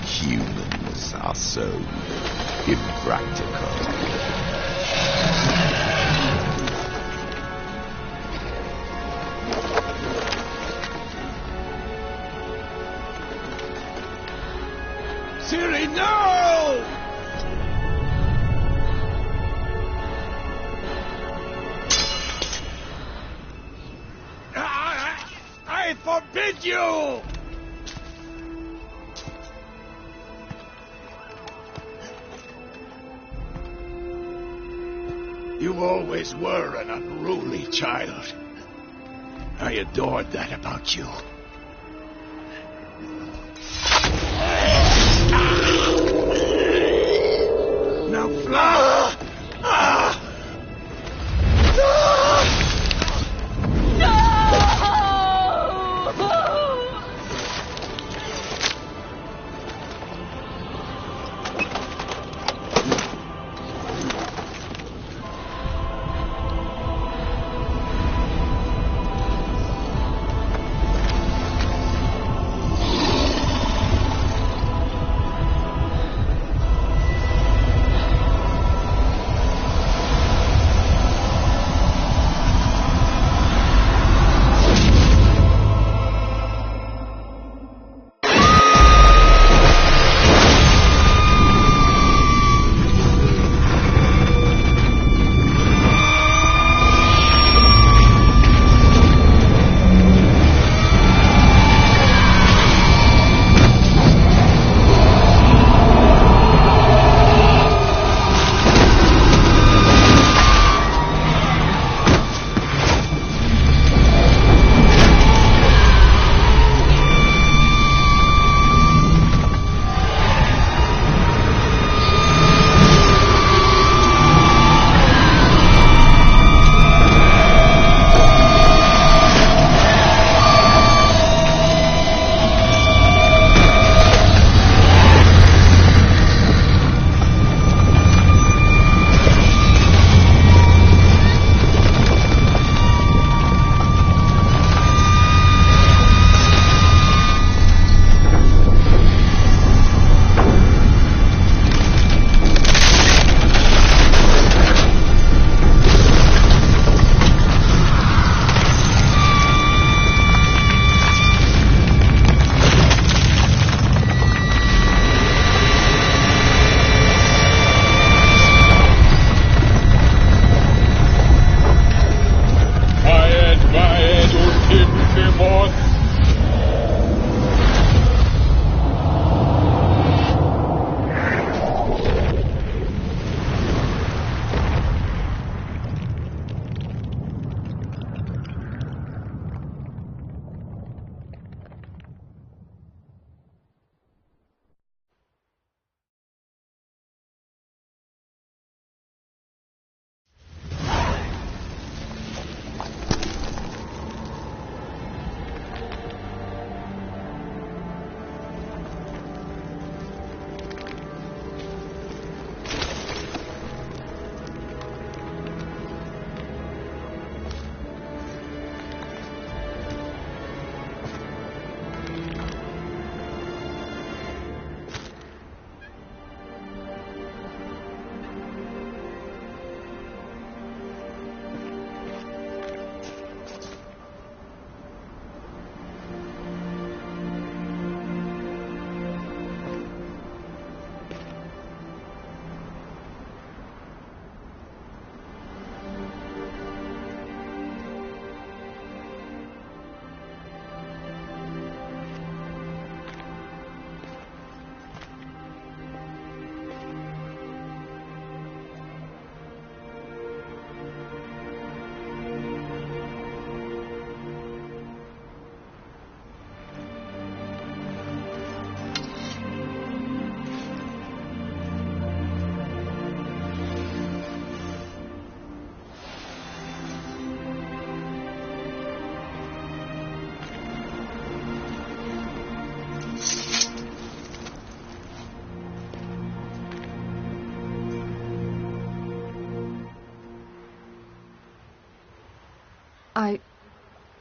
Humans are so impractical. Siri, no! I forbid you! You always were an unruly child. I adored that about you. Now fly!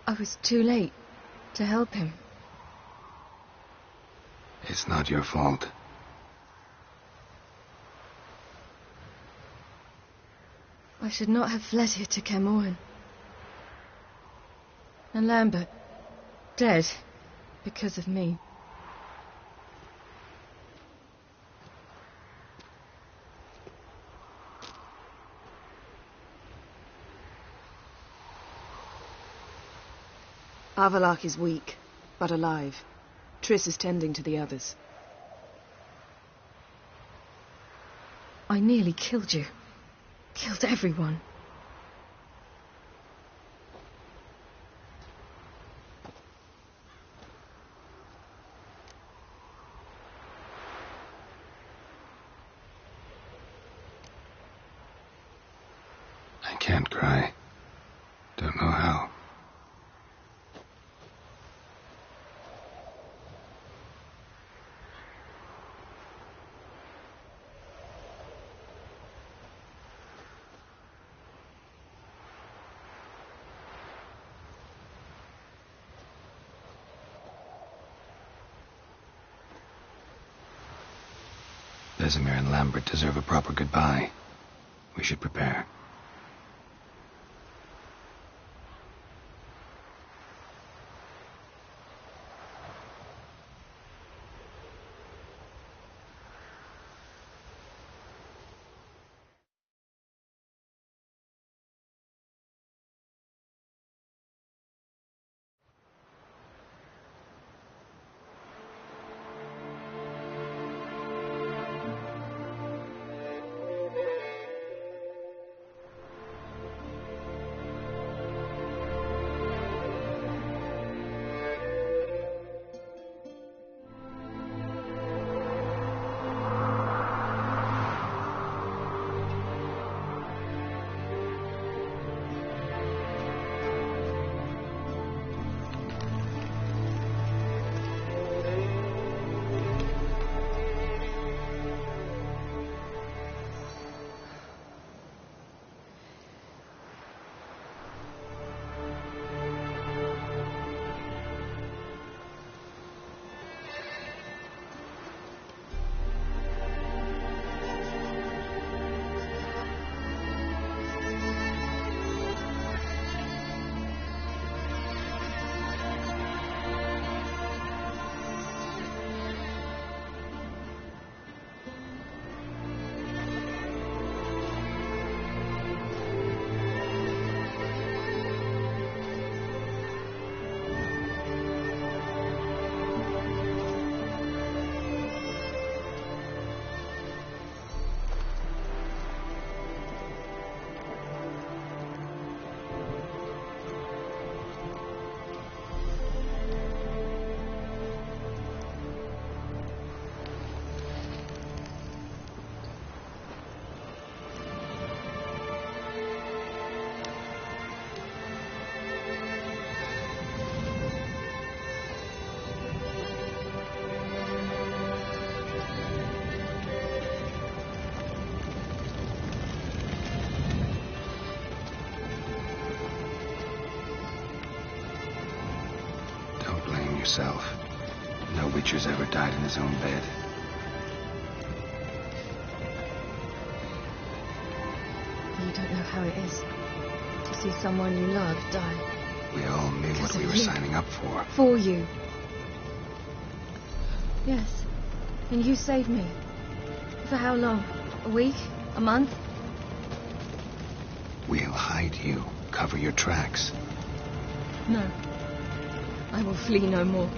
I was too late to help him. It's not your fault. I should not have fled here to Caermorhen. And Lambert, dead, because of me. Avallac'h is weak, but alive. Triss is tending to the others. I nearly killed you. Killed everyone. I can't cry. Don't know how. Vesemir and Lambert deserve a proper goodbye. We should prepare. Yourself. No Witcher's ever died in his own bed. You don't know how it is to see someone you love die. We all knew what we were signing up for. For you. Yes. And you saved me. For how long? A week? A month? We'll hide you. Cover your tracks. No. I will flee no more.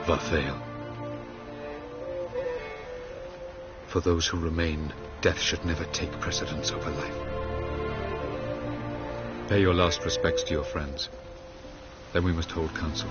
Vathael. For those who remain, death should never take precedence over life. Pay your last respects to your friends. Then we must hold council.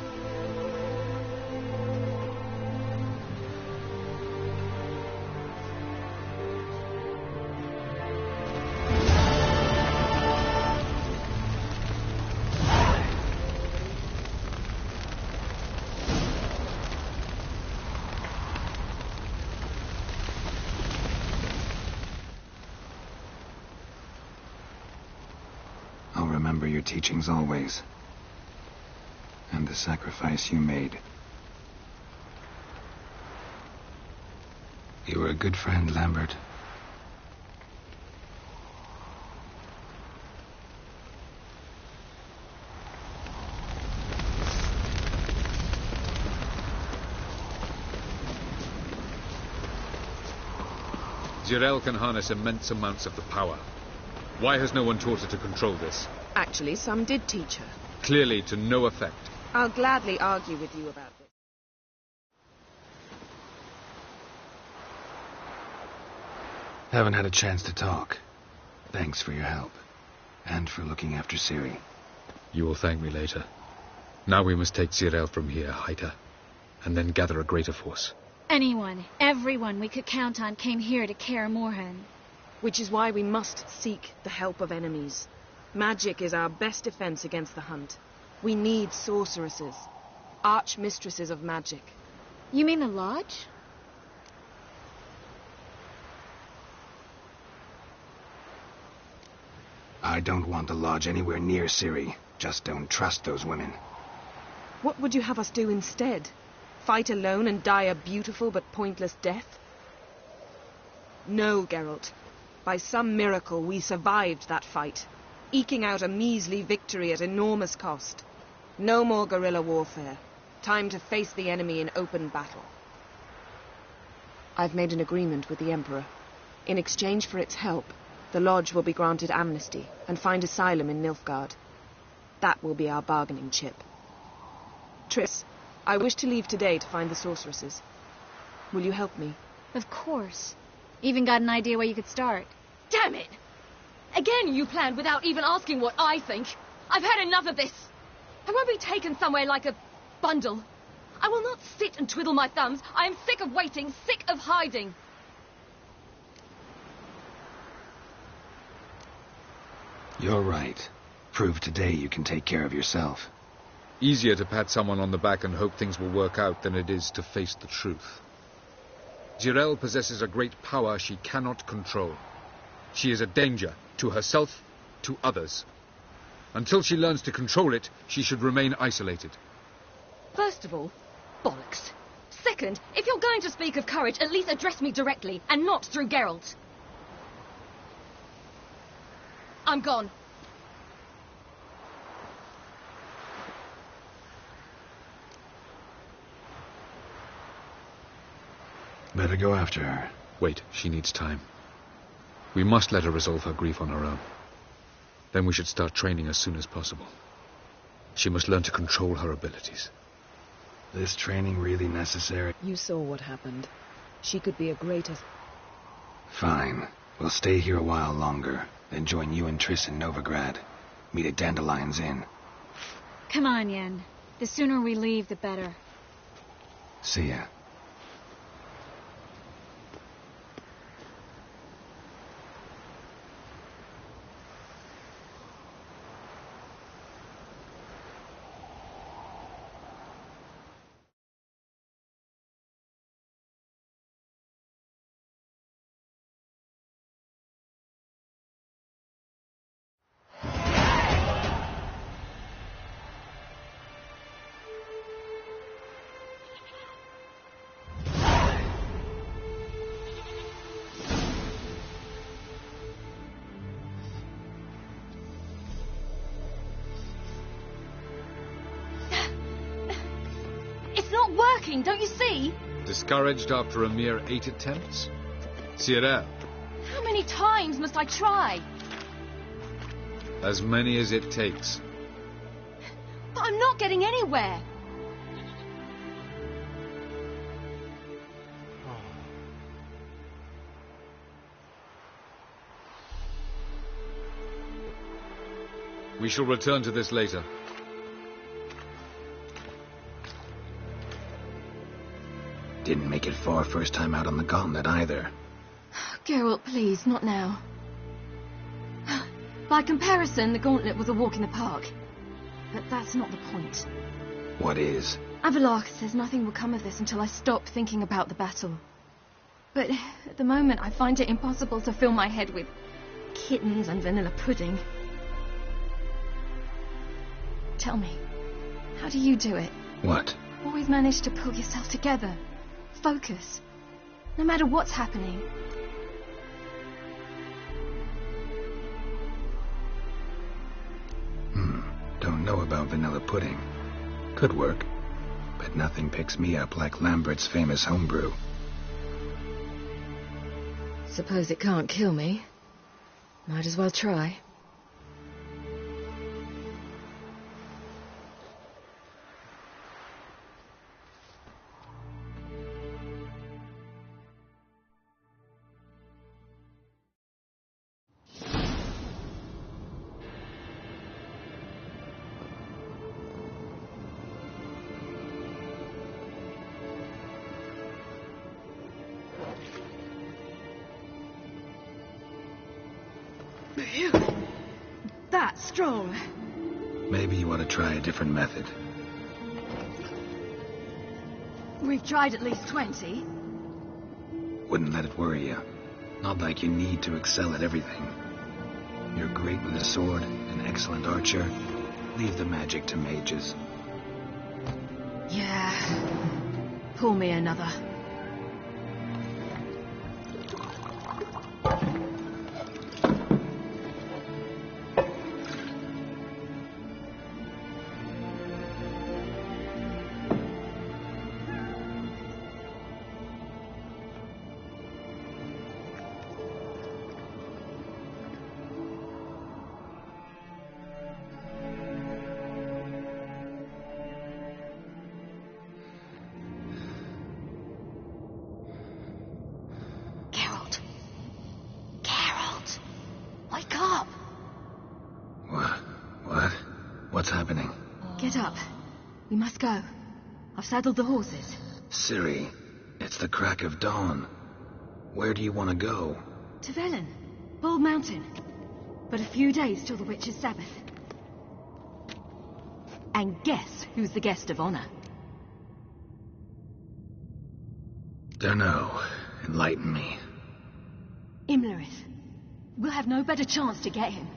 remember your teachings always. And the sacrifice you made. You were a good friend, Lambert. Jirel can harness immense amounts of the power. Why has no one taught her to control this? Actually, some did teach her. Clearly to no effect. I'll gladly argue with you about this. Haven't had a chance to talk. Thanks for your help. And for looking after Ciri. You will thank me later. Now we must take Jirel from here, hide her, and then gather a greater force. Anyone, everyone we could count on came here to Kaer Morhen. Which is why we must seek the help of enemies. Magic is our best defense against the hunt. We need sorceresses. Archmistresses of magic. You mean the Lodge? I don't want the Lodge anywhere near Ciri. Just don't trust those women. What would you have us do instead? Fight alone and die a beautiful but pointless death? No, Geralt. By some miracle we survived that fight, eking out a measly victory at enormous cost. No more guerrilla warfare. Time to face the enemy in open battle. I've made an agreement with the Emperor. In exchange for its help, the Lodge will be granted amnesty and find asylum in Nilfgaard. That will be our bargaining chip. Triss, I wish to leave today to find the sorceresses. Will you help me? Of course. Even got an idea where you could start. Damn it! Again you planned without even asking what I think. I've had enough of this. I won't be taken somewhere like a bundle. I will not sit and twiddle my thumbs. I am sick of waiting, sick of hiding. You're right. Prove today you can take care of yourself. Easier to pat someone on the back and hope things will work out than it is to face the truth. Jirel possesses a great power she cannot control. She is a danger to herself, to others. Until she learns to control it, she should remain isolated. First of all, bollocks. Second, if you're going to speak of courage, at least address me directly, and not through Geralt. I'm gone. Better go after her. Wait, she needs time. We must let her resolve her grief on her own. Then we should start training as soon as possible. She must learn to control her abilities. This training really necessary? You saw what happened. She could be a greater... Fine. We'll stay here a while longer, then join you and Triss in Novigrad. Meet at Dandelion's Inn. Come on, Yen. The sooner we leave, the better. See ya. Don't you see? Discouraged after a mere 8 attempts? Jirel. How many times must I try? As many as it takes. But I'm not getting anywhere. We shall return to this later. Didn't make it far first time out on the gauntlet either. Geralt, please, not now. By comparison, the gauntlet was a walk in the park. But that's not the point. What is? Avallac'h says nothing will come of this until I stop thinking about the battle. But at the moment, I find it impossible to fill my head with kittens and vanilla pudding. Tell me, how do you do it? What? Always manage to pull yourself together. Focus. No matter what's happening. Don't know about vanilla pudding. Could work. But nothing picks me up like Lambert's famous homebrew. Suppose it can't kill me. Might as well try. That's strong. Maybe you ought to try a different method. We've tried at least 20. Wouldn't let it worry you. Not like you need to excel at everything. You're great with a sword, an excellent archer. Leave the magic to mages. Yeah. Pull me another. Wake up! What? What's happening? Get up. We must go. I've saddled the horses. Ciri, it's the crack of dawn. Where do you want to go? To Velen. Bald Mountain. But a few days till the Witch's Sabbath. And guess who's the guest of honor? Dunno. Enlighten me. Imlerith. We'll have no better chance to get him.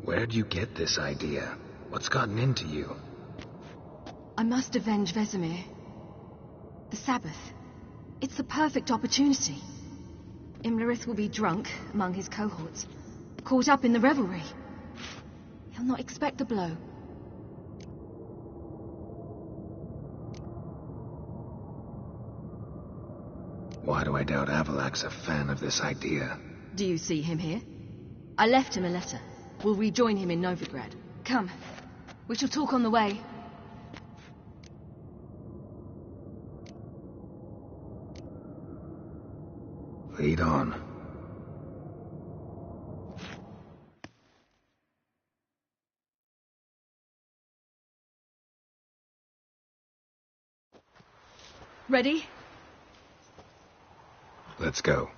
Where'd you get this idea? What's gotten into you? I must avenge Vesemir. The Sabbath. It's the perfect opportunity. Imlerith will be drunk among his cohorts, caught up in the revelry. He'll not expect the blow. Why do I doubt Avalak's a fan of this idea? Do you see him here? I left him a letter. We'll rejoin him in Novigrad. Come. We shall talk on the way. Lead on. Ready? Let's go.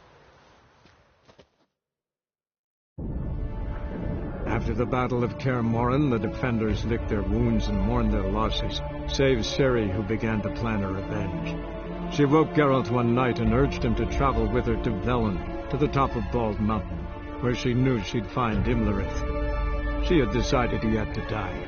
After the Battle of Kaer Morhen, the defenders licked their wounds and mourned their losses, save Ciri, who began to plan her revenge. She woke Geralt one night and urged him to travel with her to Velen, to the top of Bald Mountain, where she knew she'd find Imlerith. She had decided he had to die.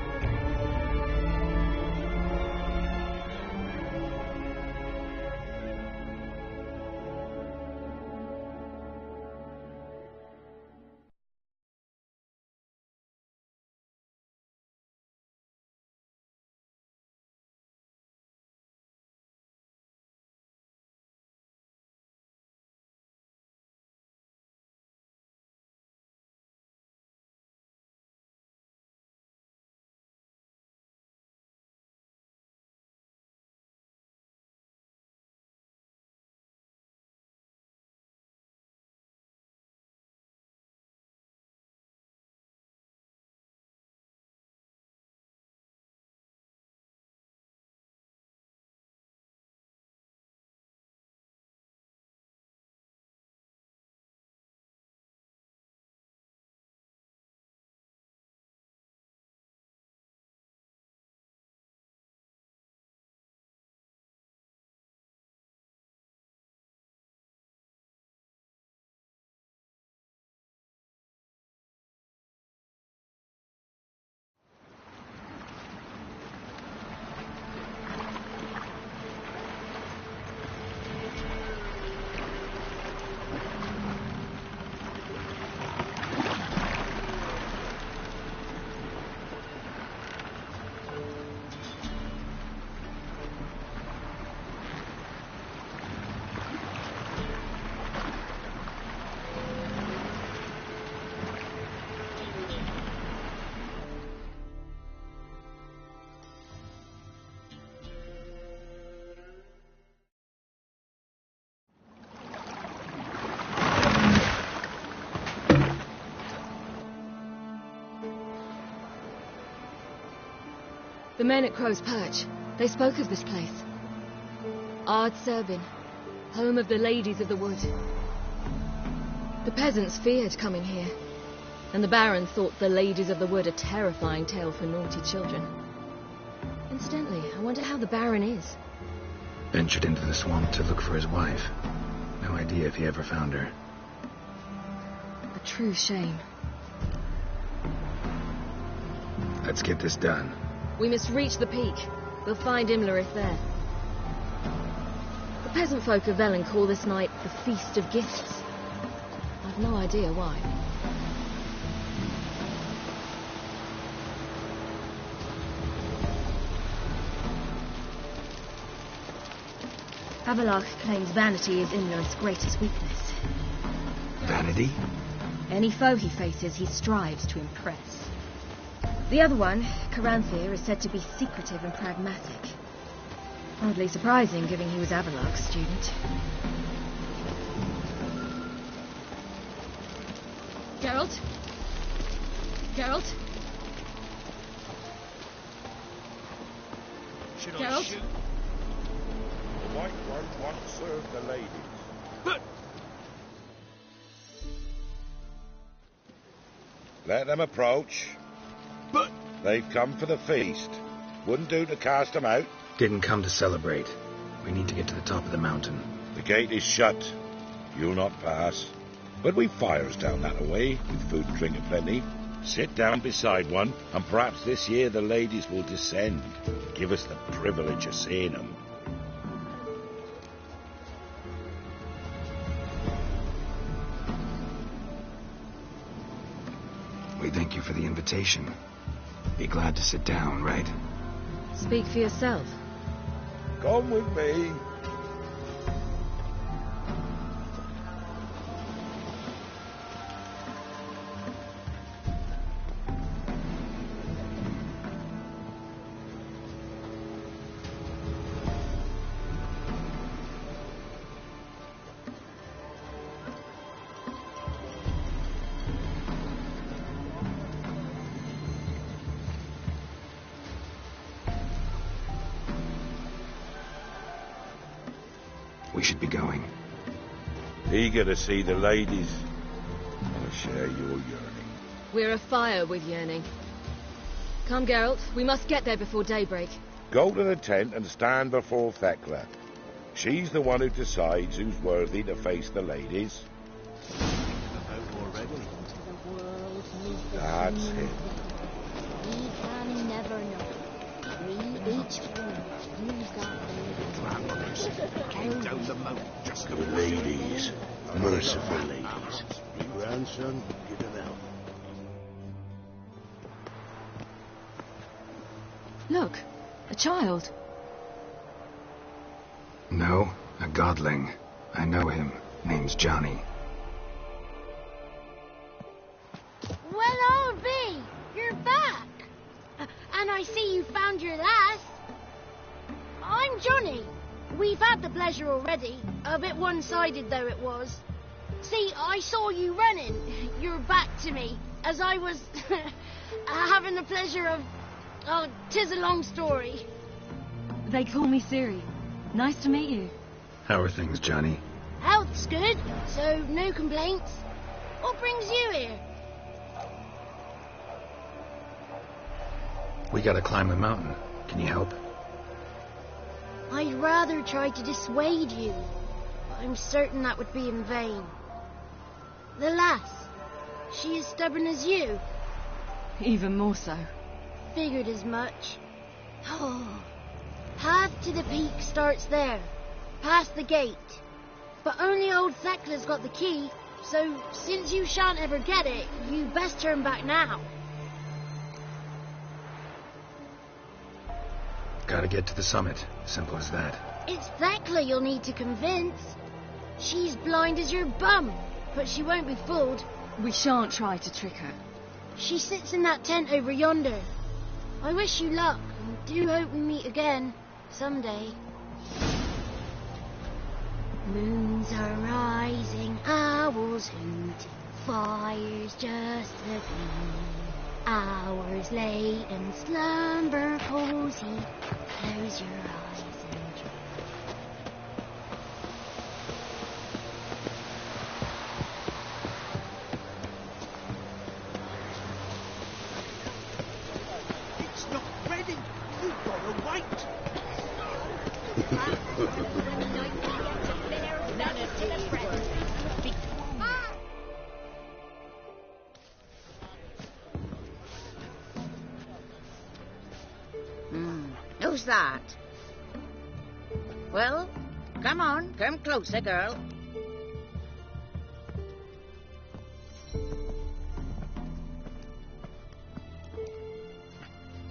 The men at Crow's Perch, they spoke of this place. Ard Serbin, home of the Ladies of the Wood. The peasants feared coming here, and the Baron thought the Ladies of the Wood a terrifying tale for naughty children. Incidentally, I wonder how the Baron is. Ventured into the swamp to look for his wife. No idea if he ever found her. A true shame. Let's get this done. We must reach the peak. We'll find Imlerith there. The peasant folk of Velen call this night the Feast of Gifts. I've no idea why. Avalok claims vanity is Imlerith's greatest weakness. Vanity? Any foe he faces, he strives to impress. The other one, Caranthir, is said to be secretive and pragmatic. Oddly surprising, given he was Avalok's student. Geralt? Geralt? Should Geralt? I shoot? The White One won't serve the ladies. Let them approach. But they've come for the feast. Wouldn't do to cast them out. Didn't come to celebrate. We need to get to the top of the mountain. The gate is shut. You'll not pass. But we've fires down that way, with food and drink aplenty. Sit down beside one, and perhaps this year the ladies will descend. Give us the privilege of seeing them. We thank you for the invitation. Be glad to sit down, right? Speak for yourself. Come with me. We should be going. Eager to see the ladies. I share your yearning. We're afire with yearning. Come, Geralt. We must get there before daybreak. Go to the tent and stand before Thekla. She's the one who decides who's worthy to face the ladies. That's it. We can never know. We each who's got Grandmothers came down the mountain just the ladies. Merciful ladies. Grandson, get him out. Look, a child. No, a godling. I know him. Name's Johnny. Well, I'll be. You're back. And I see you found your lass. I'm Johnny. We've had the pleasure already. A bit one-sided, though it was. See, I saw you running. Your back to me. As I was having the pleasure of... Oh, 'tis a long story. They call me Ciri. Nice to meet you. How are things, Johnny? Health's good, so no complaints. What brings you here? We gotta climb the mountain. Can you help? I'd rather try to dissuade you, but I'm certain that would be in vain. The lass, she as stubborn as you? Even more so. Figured as much. Oh, path to the peak starts there, past the gate. But only old Thekla's got the key, so since you shan't ever get it, you best turn back now. Gotta get to the summit. Simple as that. It's Thekla you'll need to convince. She's blind as your bum, but she won't be fooled. We shan't try to trick her. She sits in that tent over yonder. I wish you luck, and do hope we meet again, someday. Moons are rising, owls hooting, fires just a gleam. Hours late and slumber cozy. Close your eyes and dream. It's not ready. You've got to wait. Who's that? Well, come on, come closer, girl.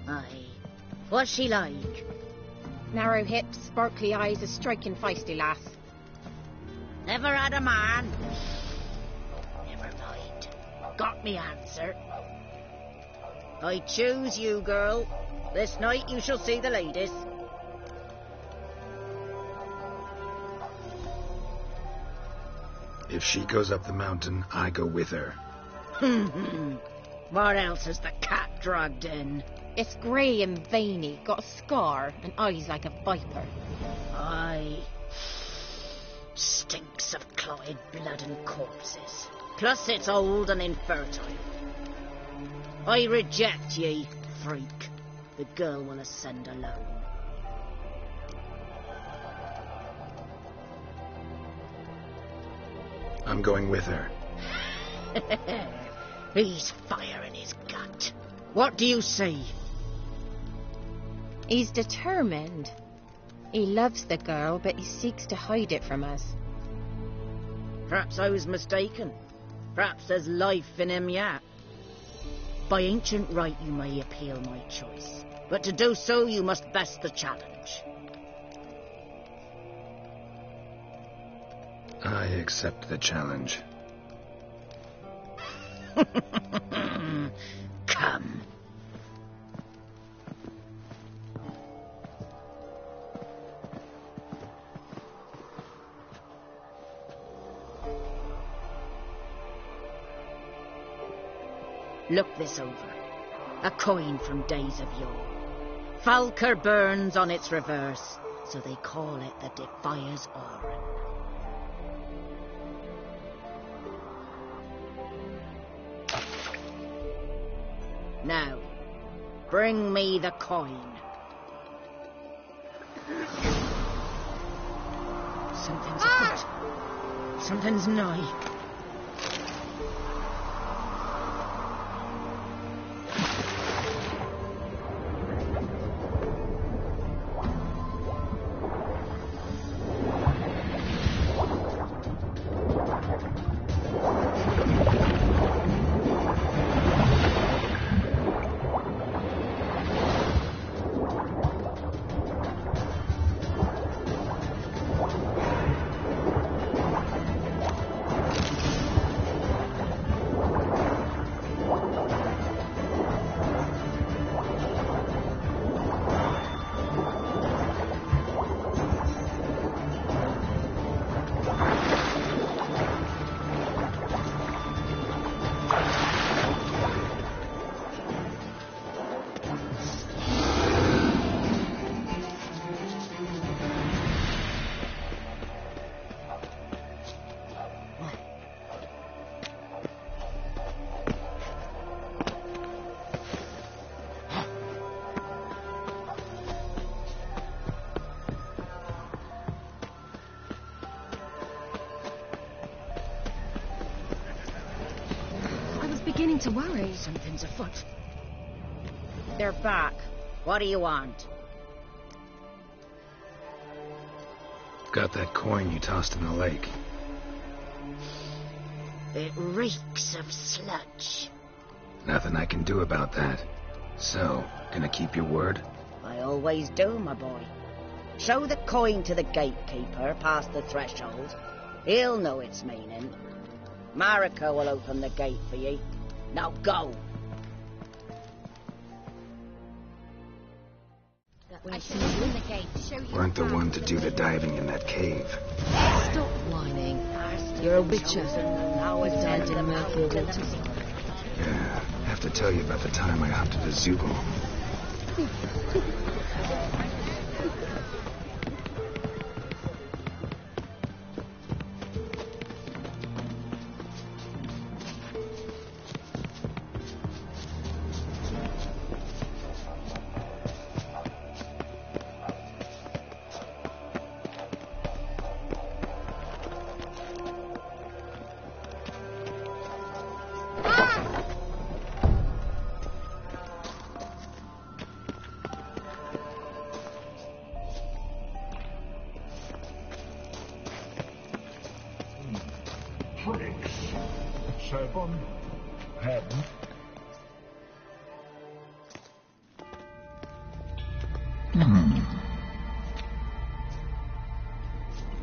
Aye. What's she like? Narrow hips, sparkly eyes, a striking feisty lass. Never had a man. Never mind. Got me answer. I choose you, girl. This night you shall see the ladies. If she goes up the mountain, I go with her. What else is the cat dragged in? It's grey and veiny, got a scar, and eyes like a viper. Aye. Stinks of clotted blood and corpses. Plus it's old and infertile. I reject ye, freak. The girl will ascend alone. I'm going with her. He's fire in his gut. What do you say? He's determined. He loves the girl, but he seeks to hide it from us. Perhaps I was mistaken. Perhaps there's life in him yet. By ancient right you may appeal my choice, but to do so you must best the challenge. I accept the challenge. Come. Look this over. A coin from days of yore. Falker burns on its reverse, so they call it the Defier's Oran. Now, bring me the coin. Something's afoot. Something's nigh. Beginning to worry. Something's afoot. They're back. What do you want? Got that coin you tossed in the lake. It reeks of sludge. Nothing I can do about that. So, gonna keep your word? I always do, my boy. Show the coin to the gatekeeper past the threshold. He'll know its meaning. Marika will open the gate for ye. Now go. I should open the gate to show you. Weren't the one to do the diving in that cave. Stop whining. You're a witcher. You've died in murky waters. Yeah, have to tell you about the time I hunted a Zubul.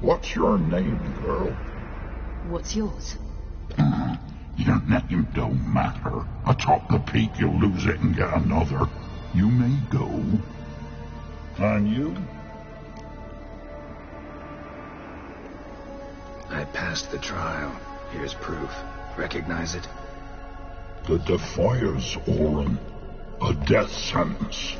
What's your name, girl? What's yours? Your name don't matter. Atop the peak, you'll lose it and get another. You may go. And you? I passed the trial. Here's proof. Recognize it? The Defiers, Orin. A death sentence.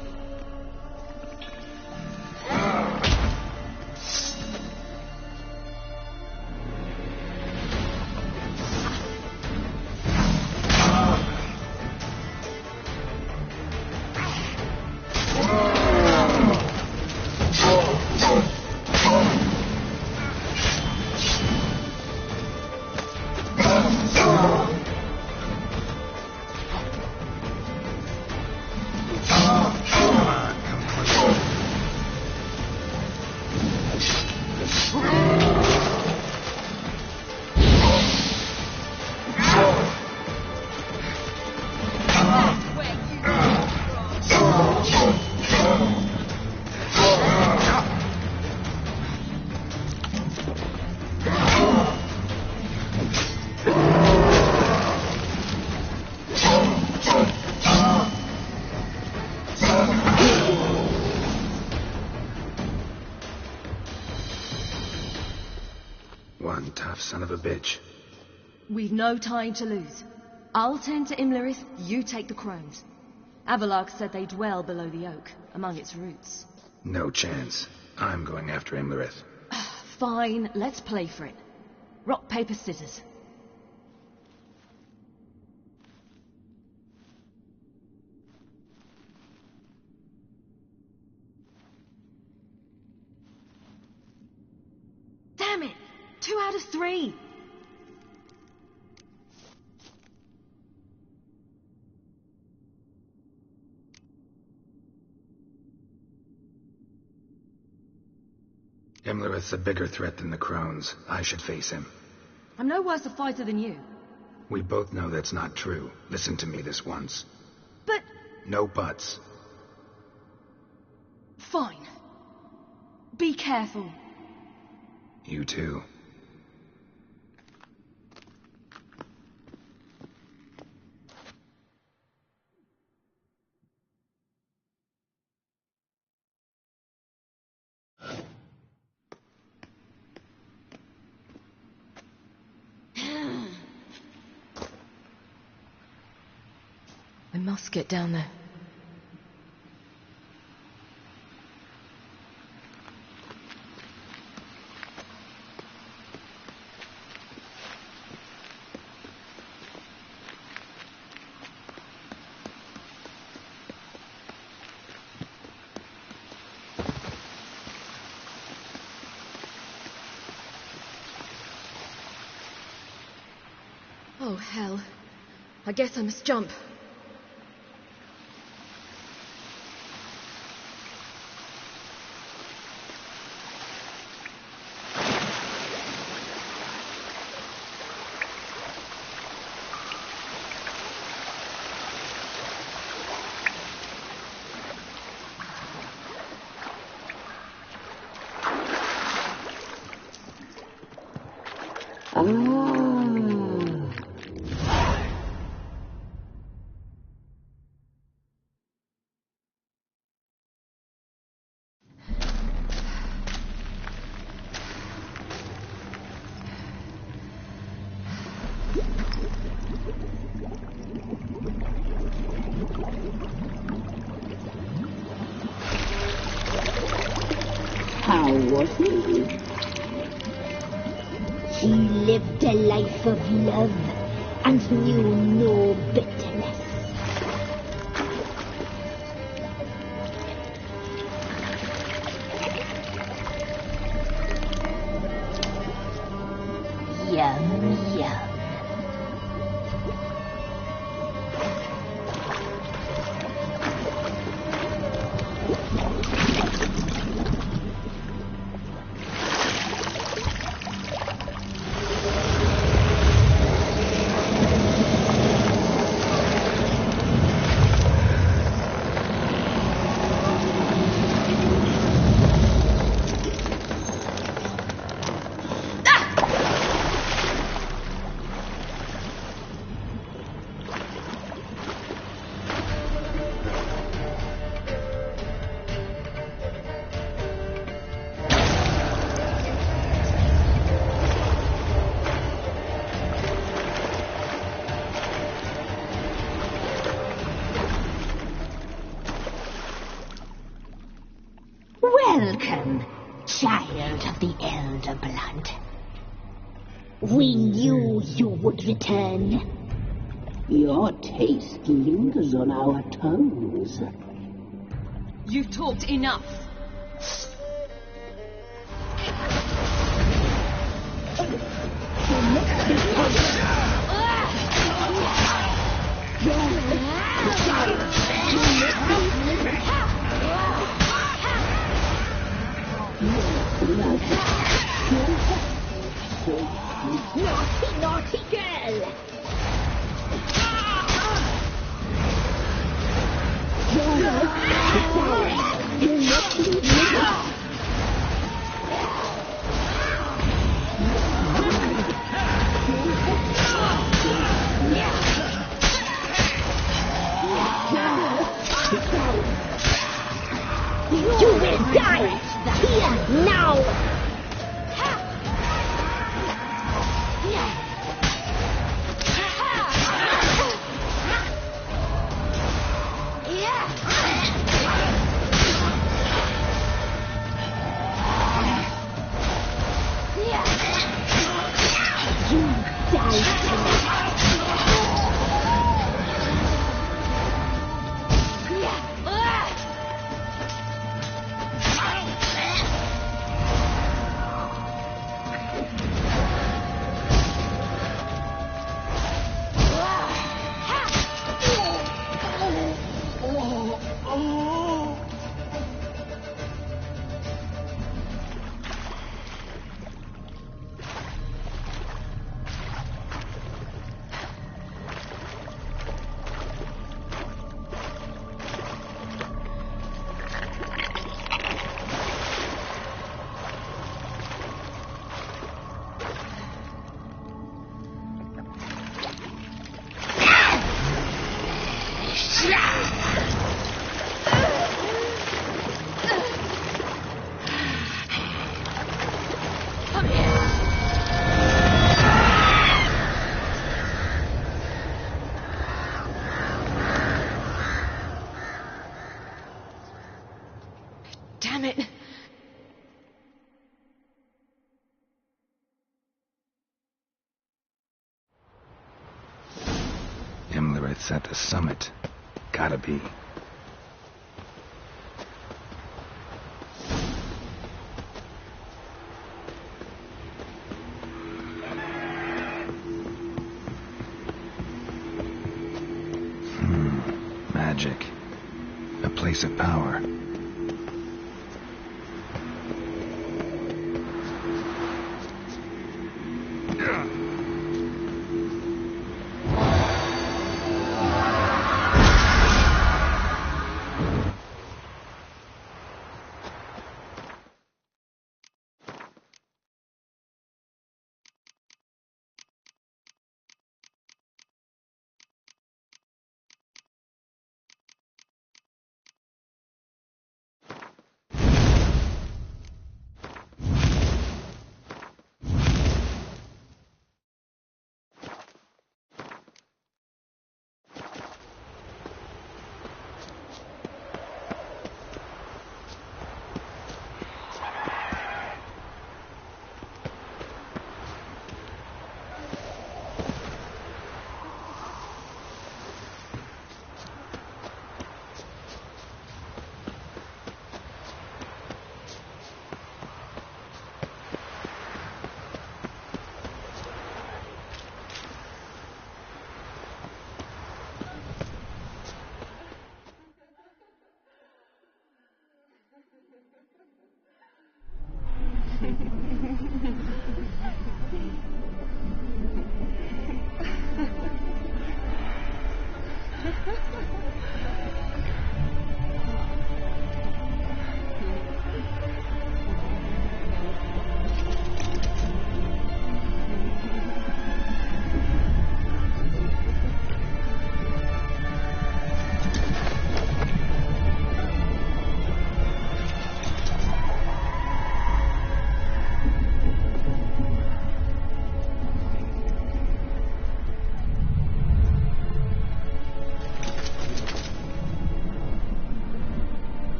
One tough son of a bitch. We've no time to lose. I'll tend to Imlerith, you take the crones. Avalok said they dwell below the oak, among its roots. No chance. I'm going after Imlerith. Fine, let's play for it. Rock, paper, scissors. Damn it! 2 out of 3! Imlerith's a bigger threat than the crones. I should face him. I'm no worse a fighter than you. We both know that's not true. Listen to me this once. But... No buts. Fine. Be careful. You too. I must get down there. Oh, hell. I guess I must jump. How was he? He lived a life of love and knew no bitterness. Yum, yum. Welcome, child of the Elder Blood. We knew you would return. Your taste lingers on our tongues. You've talked enough. Naughty, naughty girl! You will die here now! Damn it! Imlerith's at the summit. Gotta be. Magic. A place of power.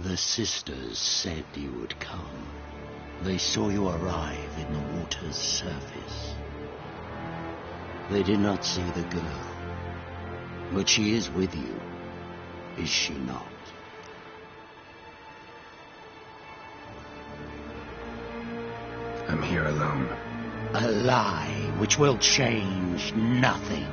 The sisters said you would come. They saw you arrive in the water's surface. They did not see the girl. But she is with you, is she not? I'm here alone. A lie which will change nothing.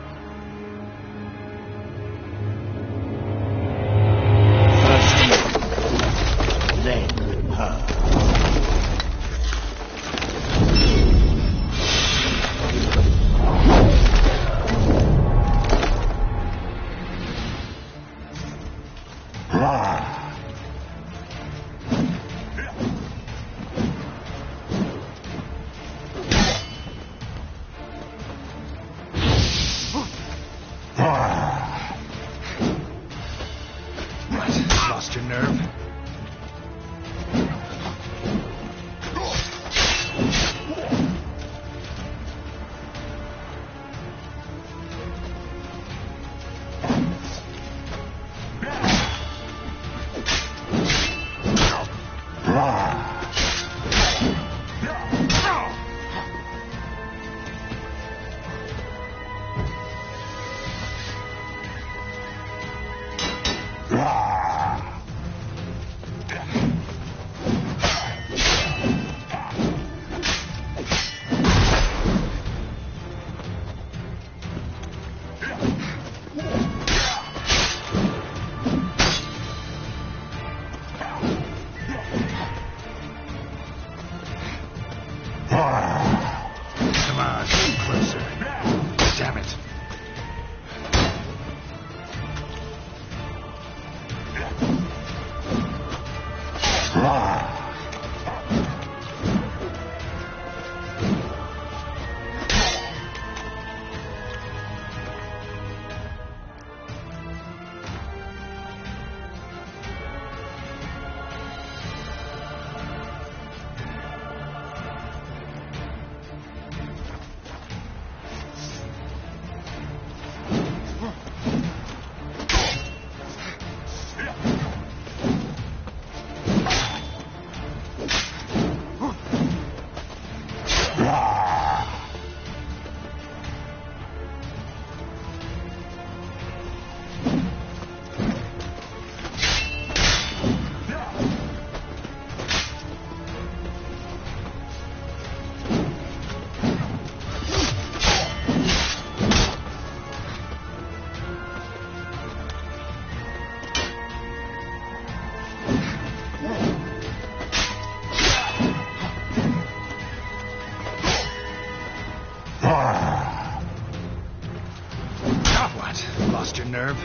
Lost your nerve? Come on, get closer. Damn it. Lost your nerve?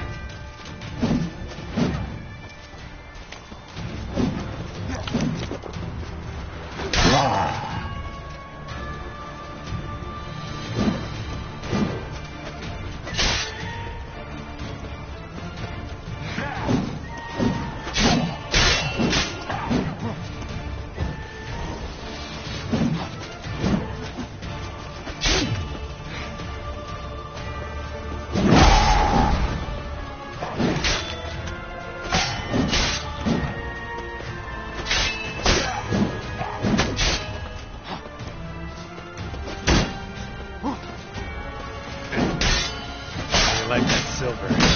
Like that silver.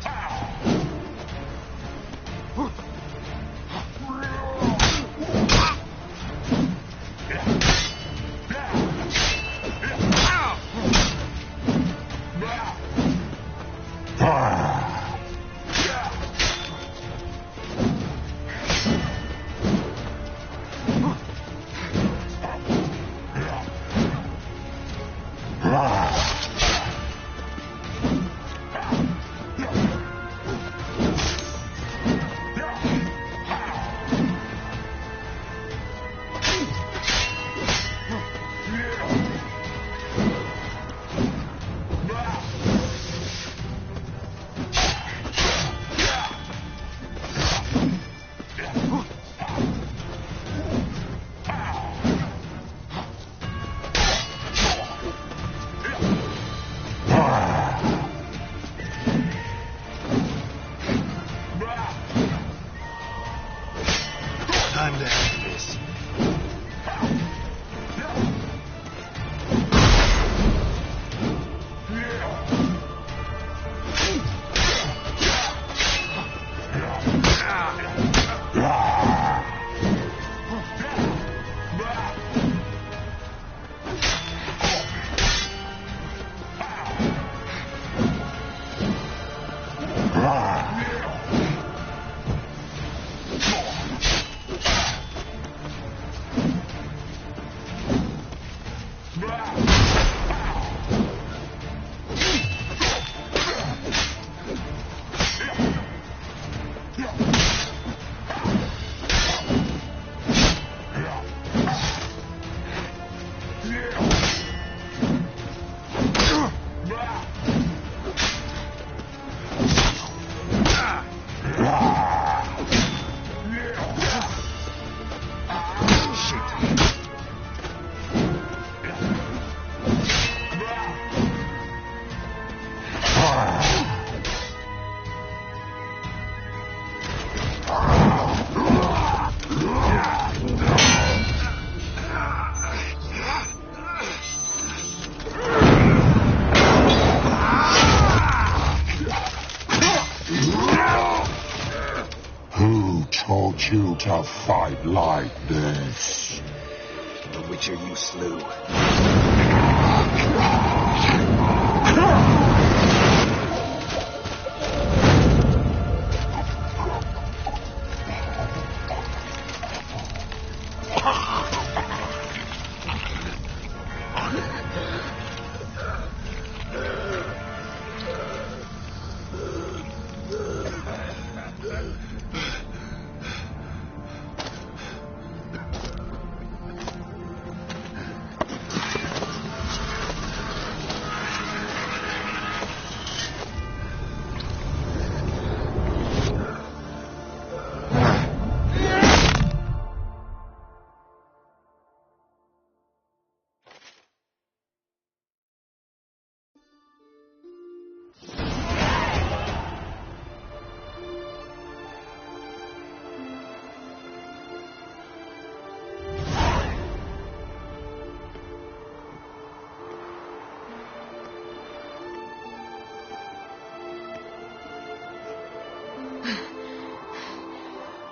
it. Time to end this. Taught you to fight like this? The Witcher you slew.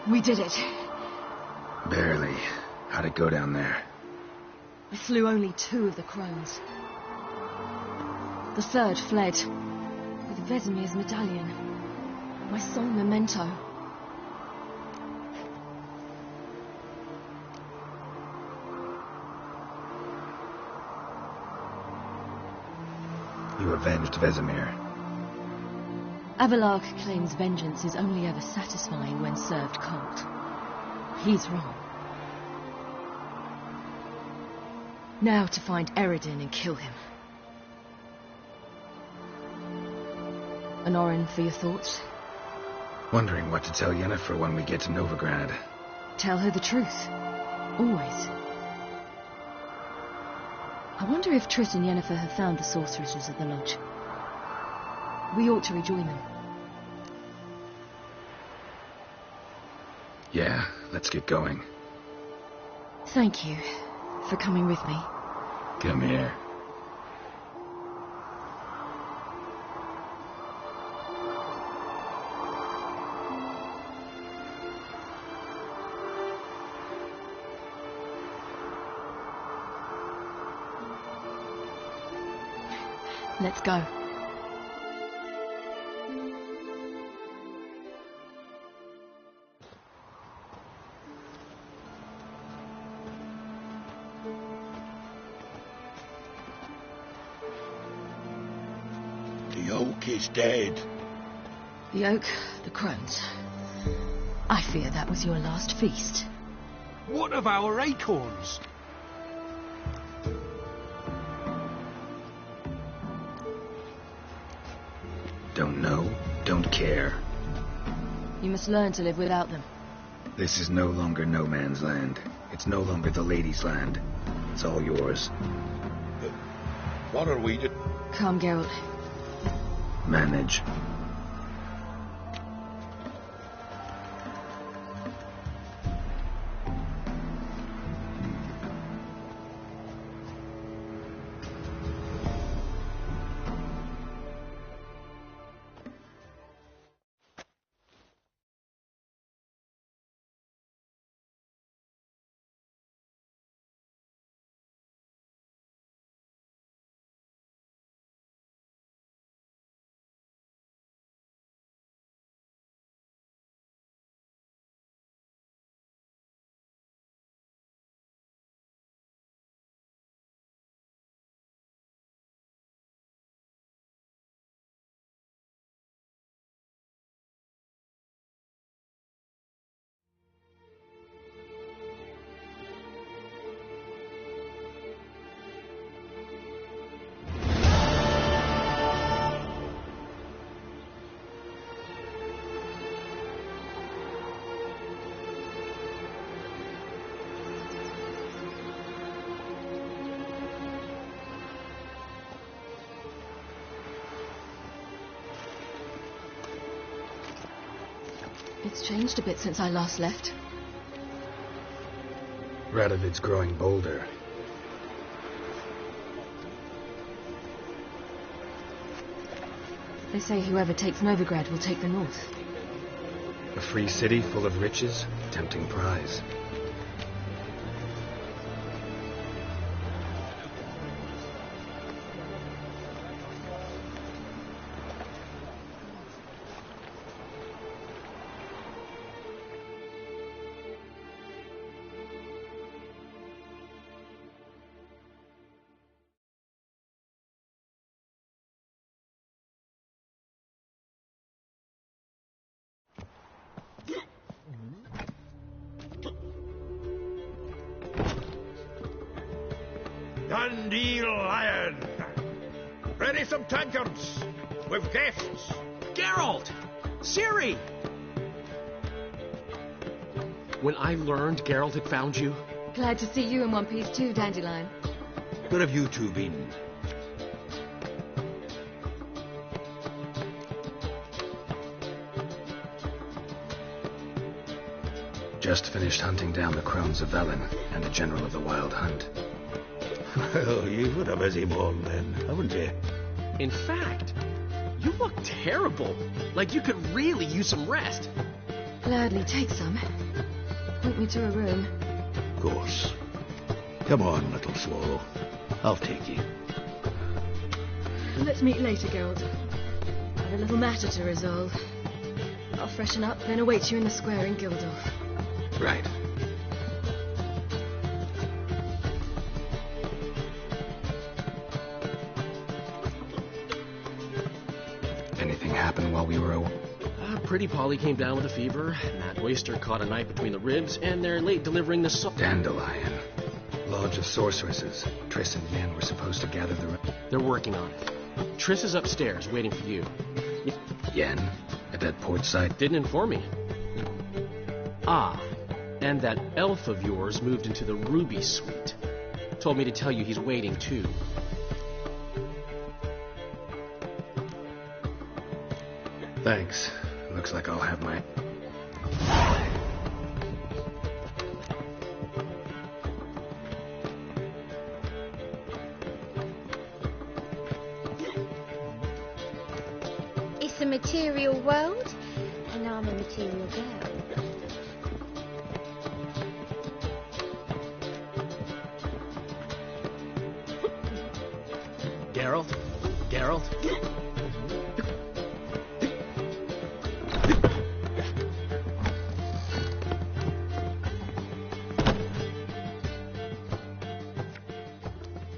We did it. Barely. How'd it go down there? I slew only 2 of the crones. The third fled with Vesemir's medallion, my sole memento. You avenged Vesemir. Abelard claims vengeance is only ever satisfying when served cold. He's wrong. Now to find Eredin and kill him. An Orin for your thoughts? Wondering what to tell Yennefer when we get to Novigrad. Tell her the truth. Always. I wonder if Triss and Yennefer have found the sorceresses at the lodge. We ought to rejoin them. Yeah, let's get going. Thank you for coming with me. Come here. Let's go. The oak is dead. The oak, the crones. I fear that was your last feast. What of our acorns? Don't know, don't care. You must learn to live without them. This is no longer no man's land. It's no longer the lady's land. It's all yours. What are we to... Come, Geralt. Manage. It's changed a bit since I last left. Radovid's growing bolder. They say whoever takes Novigrad will take the north. A free city full of riches, tempting prize. Dundee Lion! Ready some tankards! With guests! Geralt! Ciri! When I learned Geralt had found you... Glad to see you in one piece too, Dandelion. Where have you two been? Just finished hunting down the crones of Velen and a general of the Wild Hunt. Well, you've had a busy morning then, haven't you? In fact, you look terrible. Like you could really use some rest. Gladly take some. Point me to a room. Of course. Come on, little swallow. I'll take you. Let's meet later, Geralt. I've a little matter to resolve. I'll freshen up, then await you in the square in Gildorf. Right. Anything happen while we were away? Pretty Polly came down with a fever, and that oyster caught a knife between the ribs, and they're late delivering the Dandelion. Lodge of Sorceresses. Triss and Yen were supposed to gather the... They're working on it. Triss is upstairs, waiting for you. Yen? At that port side? Didn't inform me. Ah, and that elf of yours moved into the Ruby Suite. Told me to tell you he's waiting, too. Thanks. Looks like I'll have my... It's a material world, and I'm a material girl. Geralt? Geralt.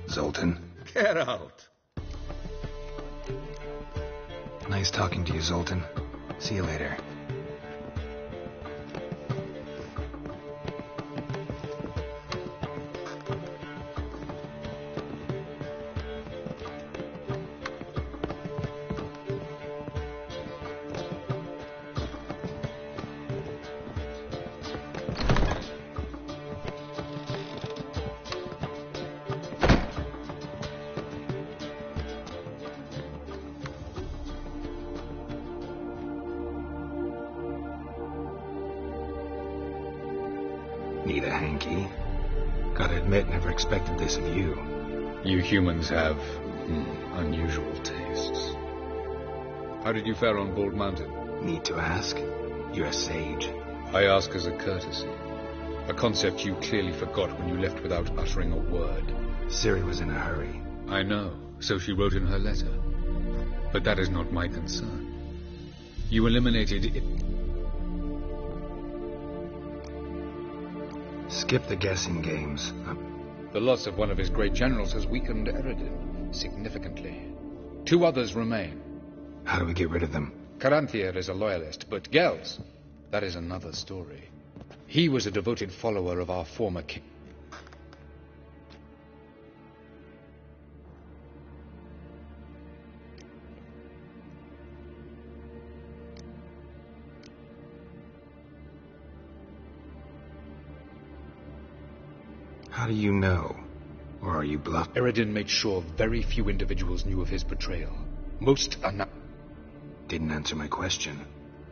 Zoltan. Get out. Nice talking to you, Zoltan. See you later. Need a hanky? Gotta admit, never expected this of you. You humans have unusual tastes. How did you fare on Bald Mountain? Need to ask? You're a sage. I ask as a courtesy. A concept you clearly forgot when you left without uttering a word. Ciri was in a hurry. I know, so she wrote in her letter. But that is not my concern. You eliminated it. Skip the guessing games. The loss of one of his great generals has weakened Eredin significantly. 2 others remain. How do we get rid of them? Caranthier is a loyalist, but Gels, that is another story. He was a devoted follower of our former king. How do you know? Or are you bluffing? Eredin made sure very few individuals knew of his betrayal. Most are not. Didn't answer my question.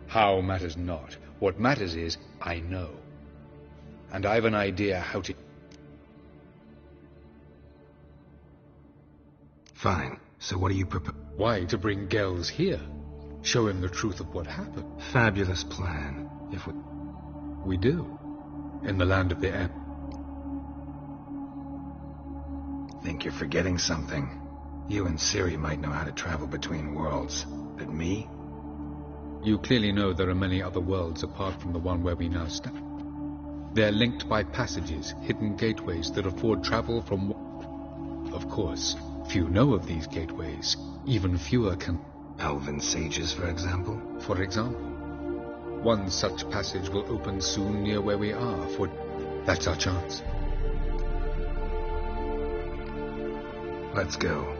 How matters not. What matters is, I know. And I have an idea how to... Fine. So what do you propose? Why, to bring Gels here. Show him the truth of what happened. Fabulous plan. If we... We do. In the land of the Em. Think you're forgetting something. You and Ciri might know how to travel between worlds. But me? You clearly know there are many other worlds apart from the one where we now stand. They're linked by passages, hidden gateways that afford travel from... Of course, few know of these gateways. Even fewer can... Elven sages, for example? For example. One such passage will open soon near where we are, for that's our chance. Let's go.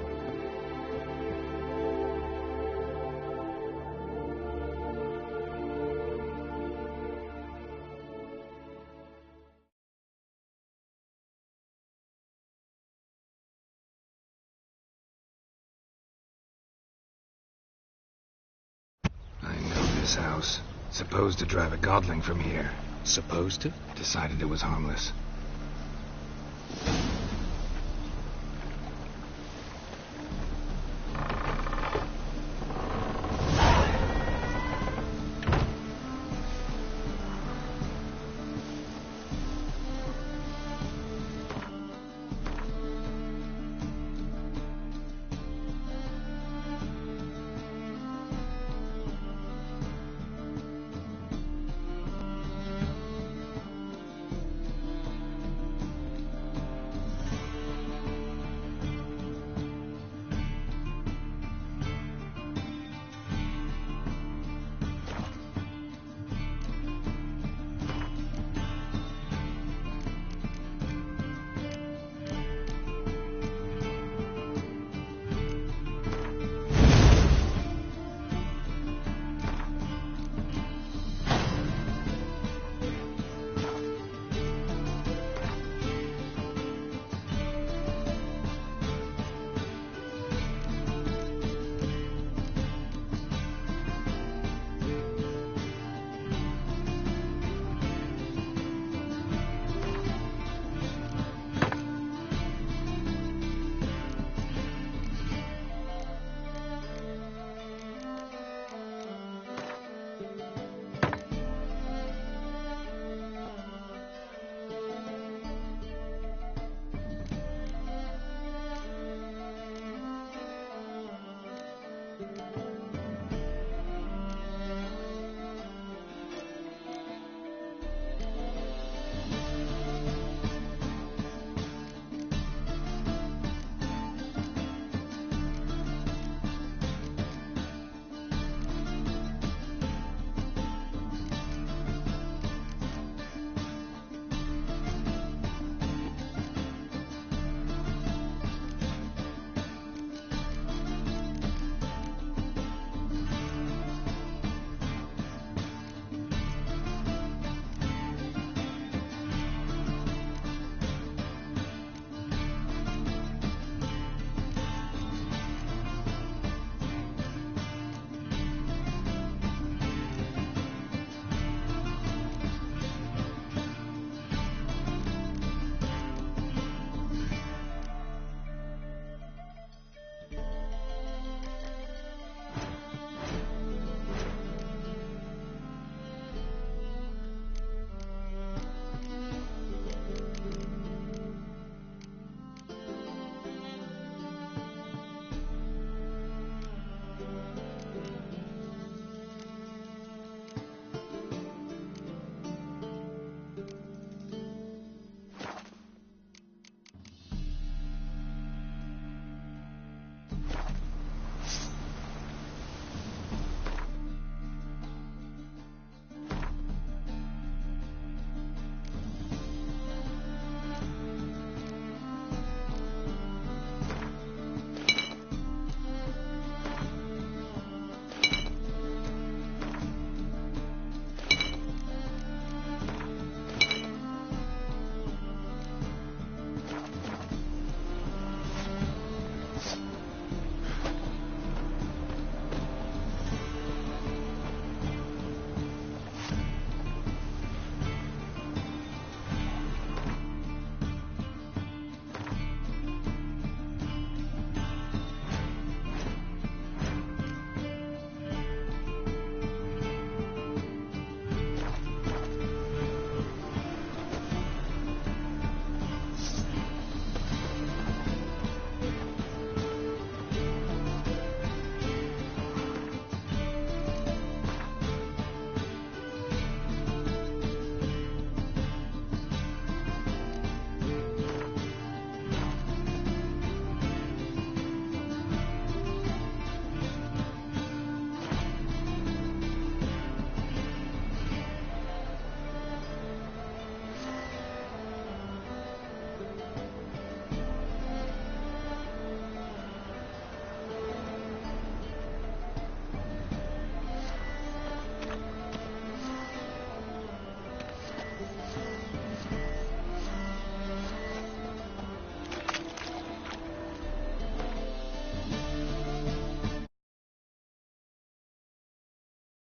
I know this house. Supposed to drive a godling from here. Supposed to? Decided it was harmless.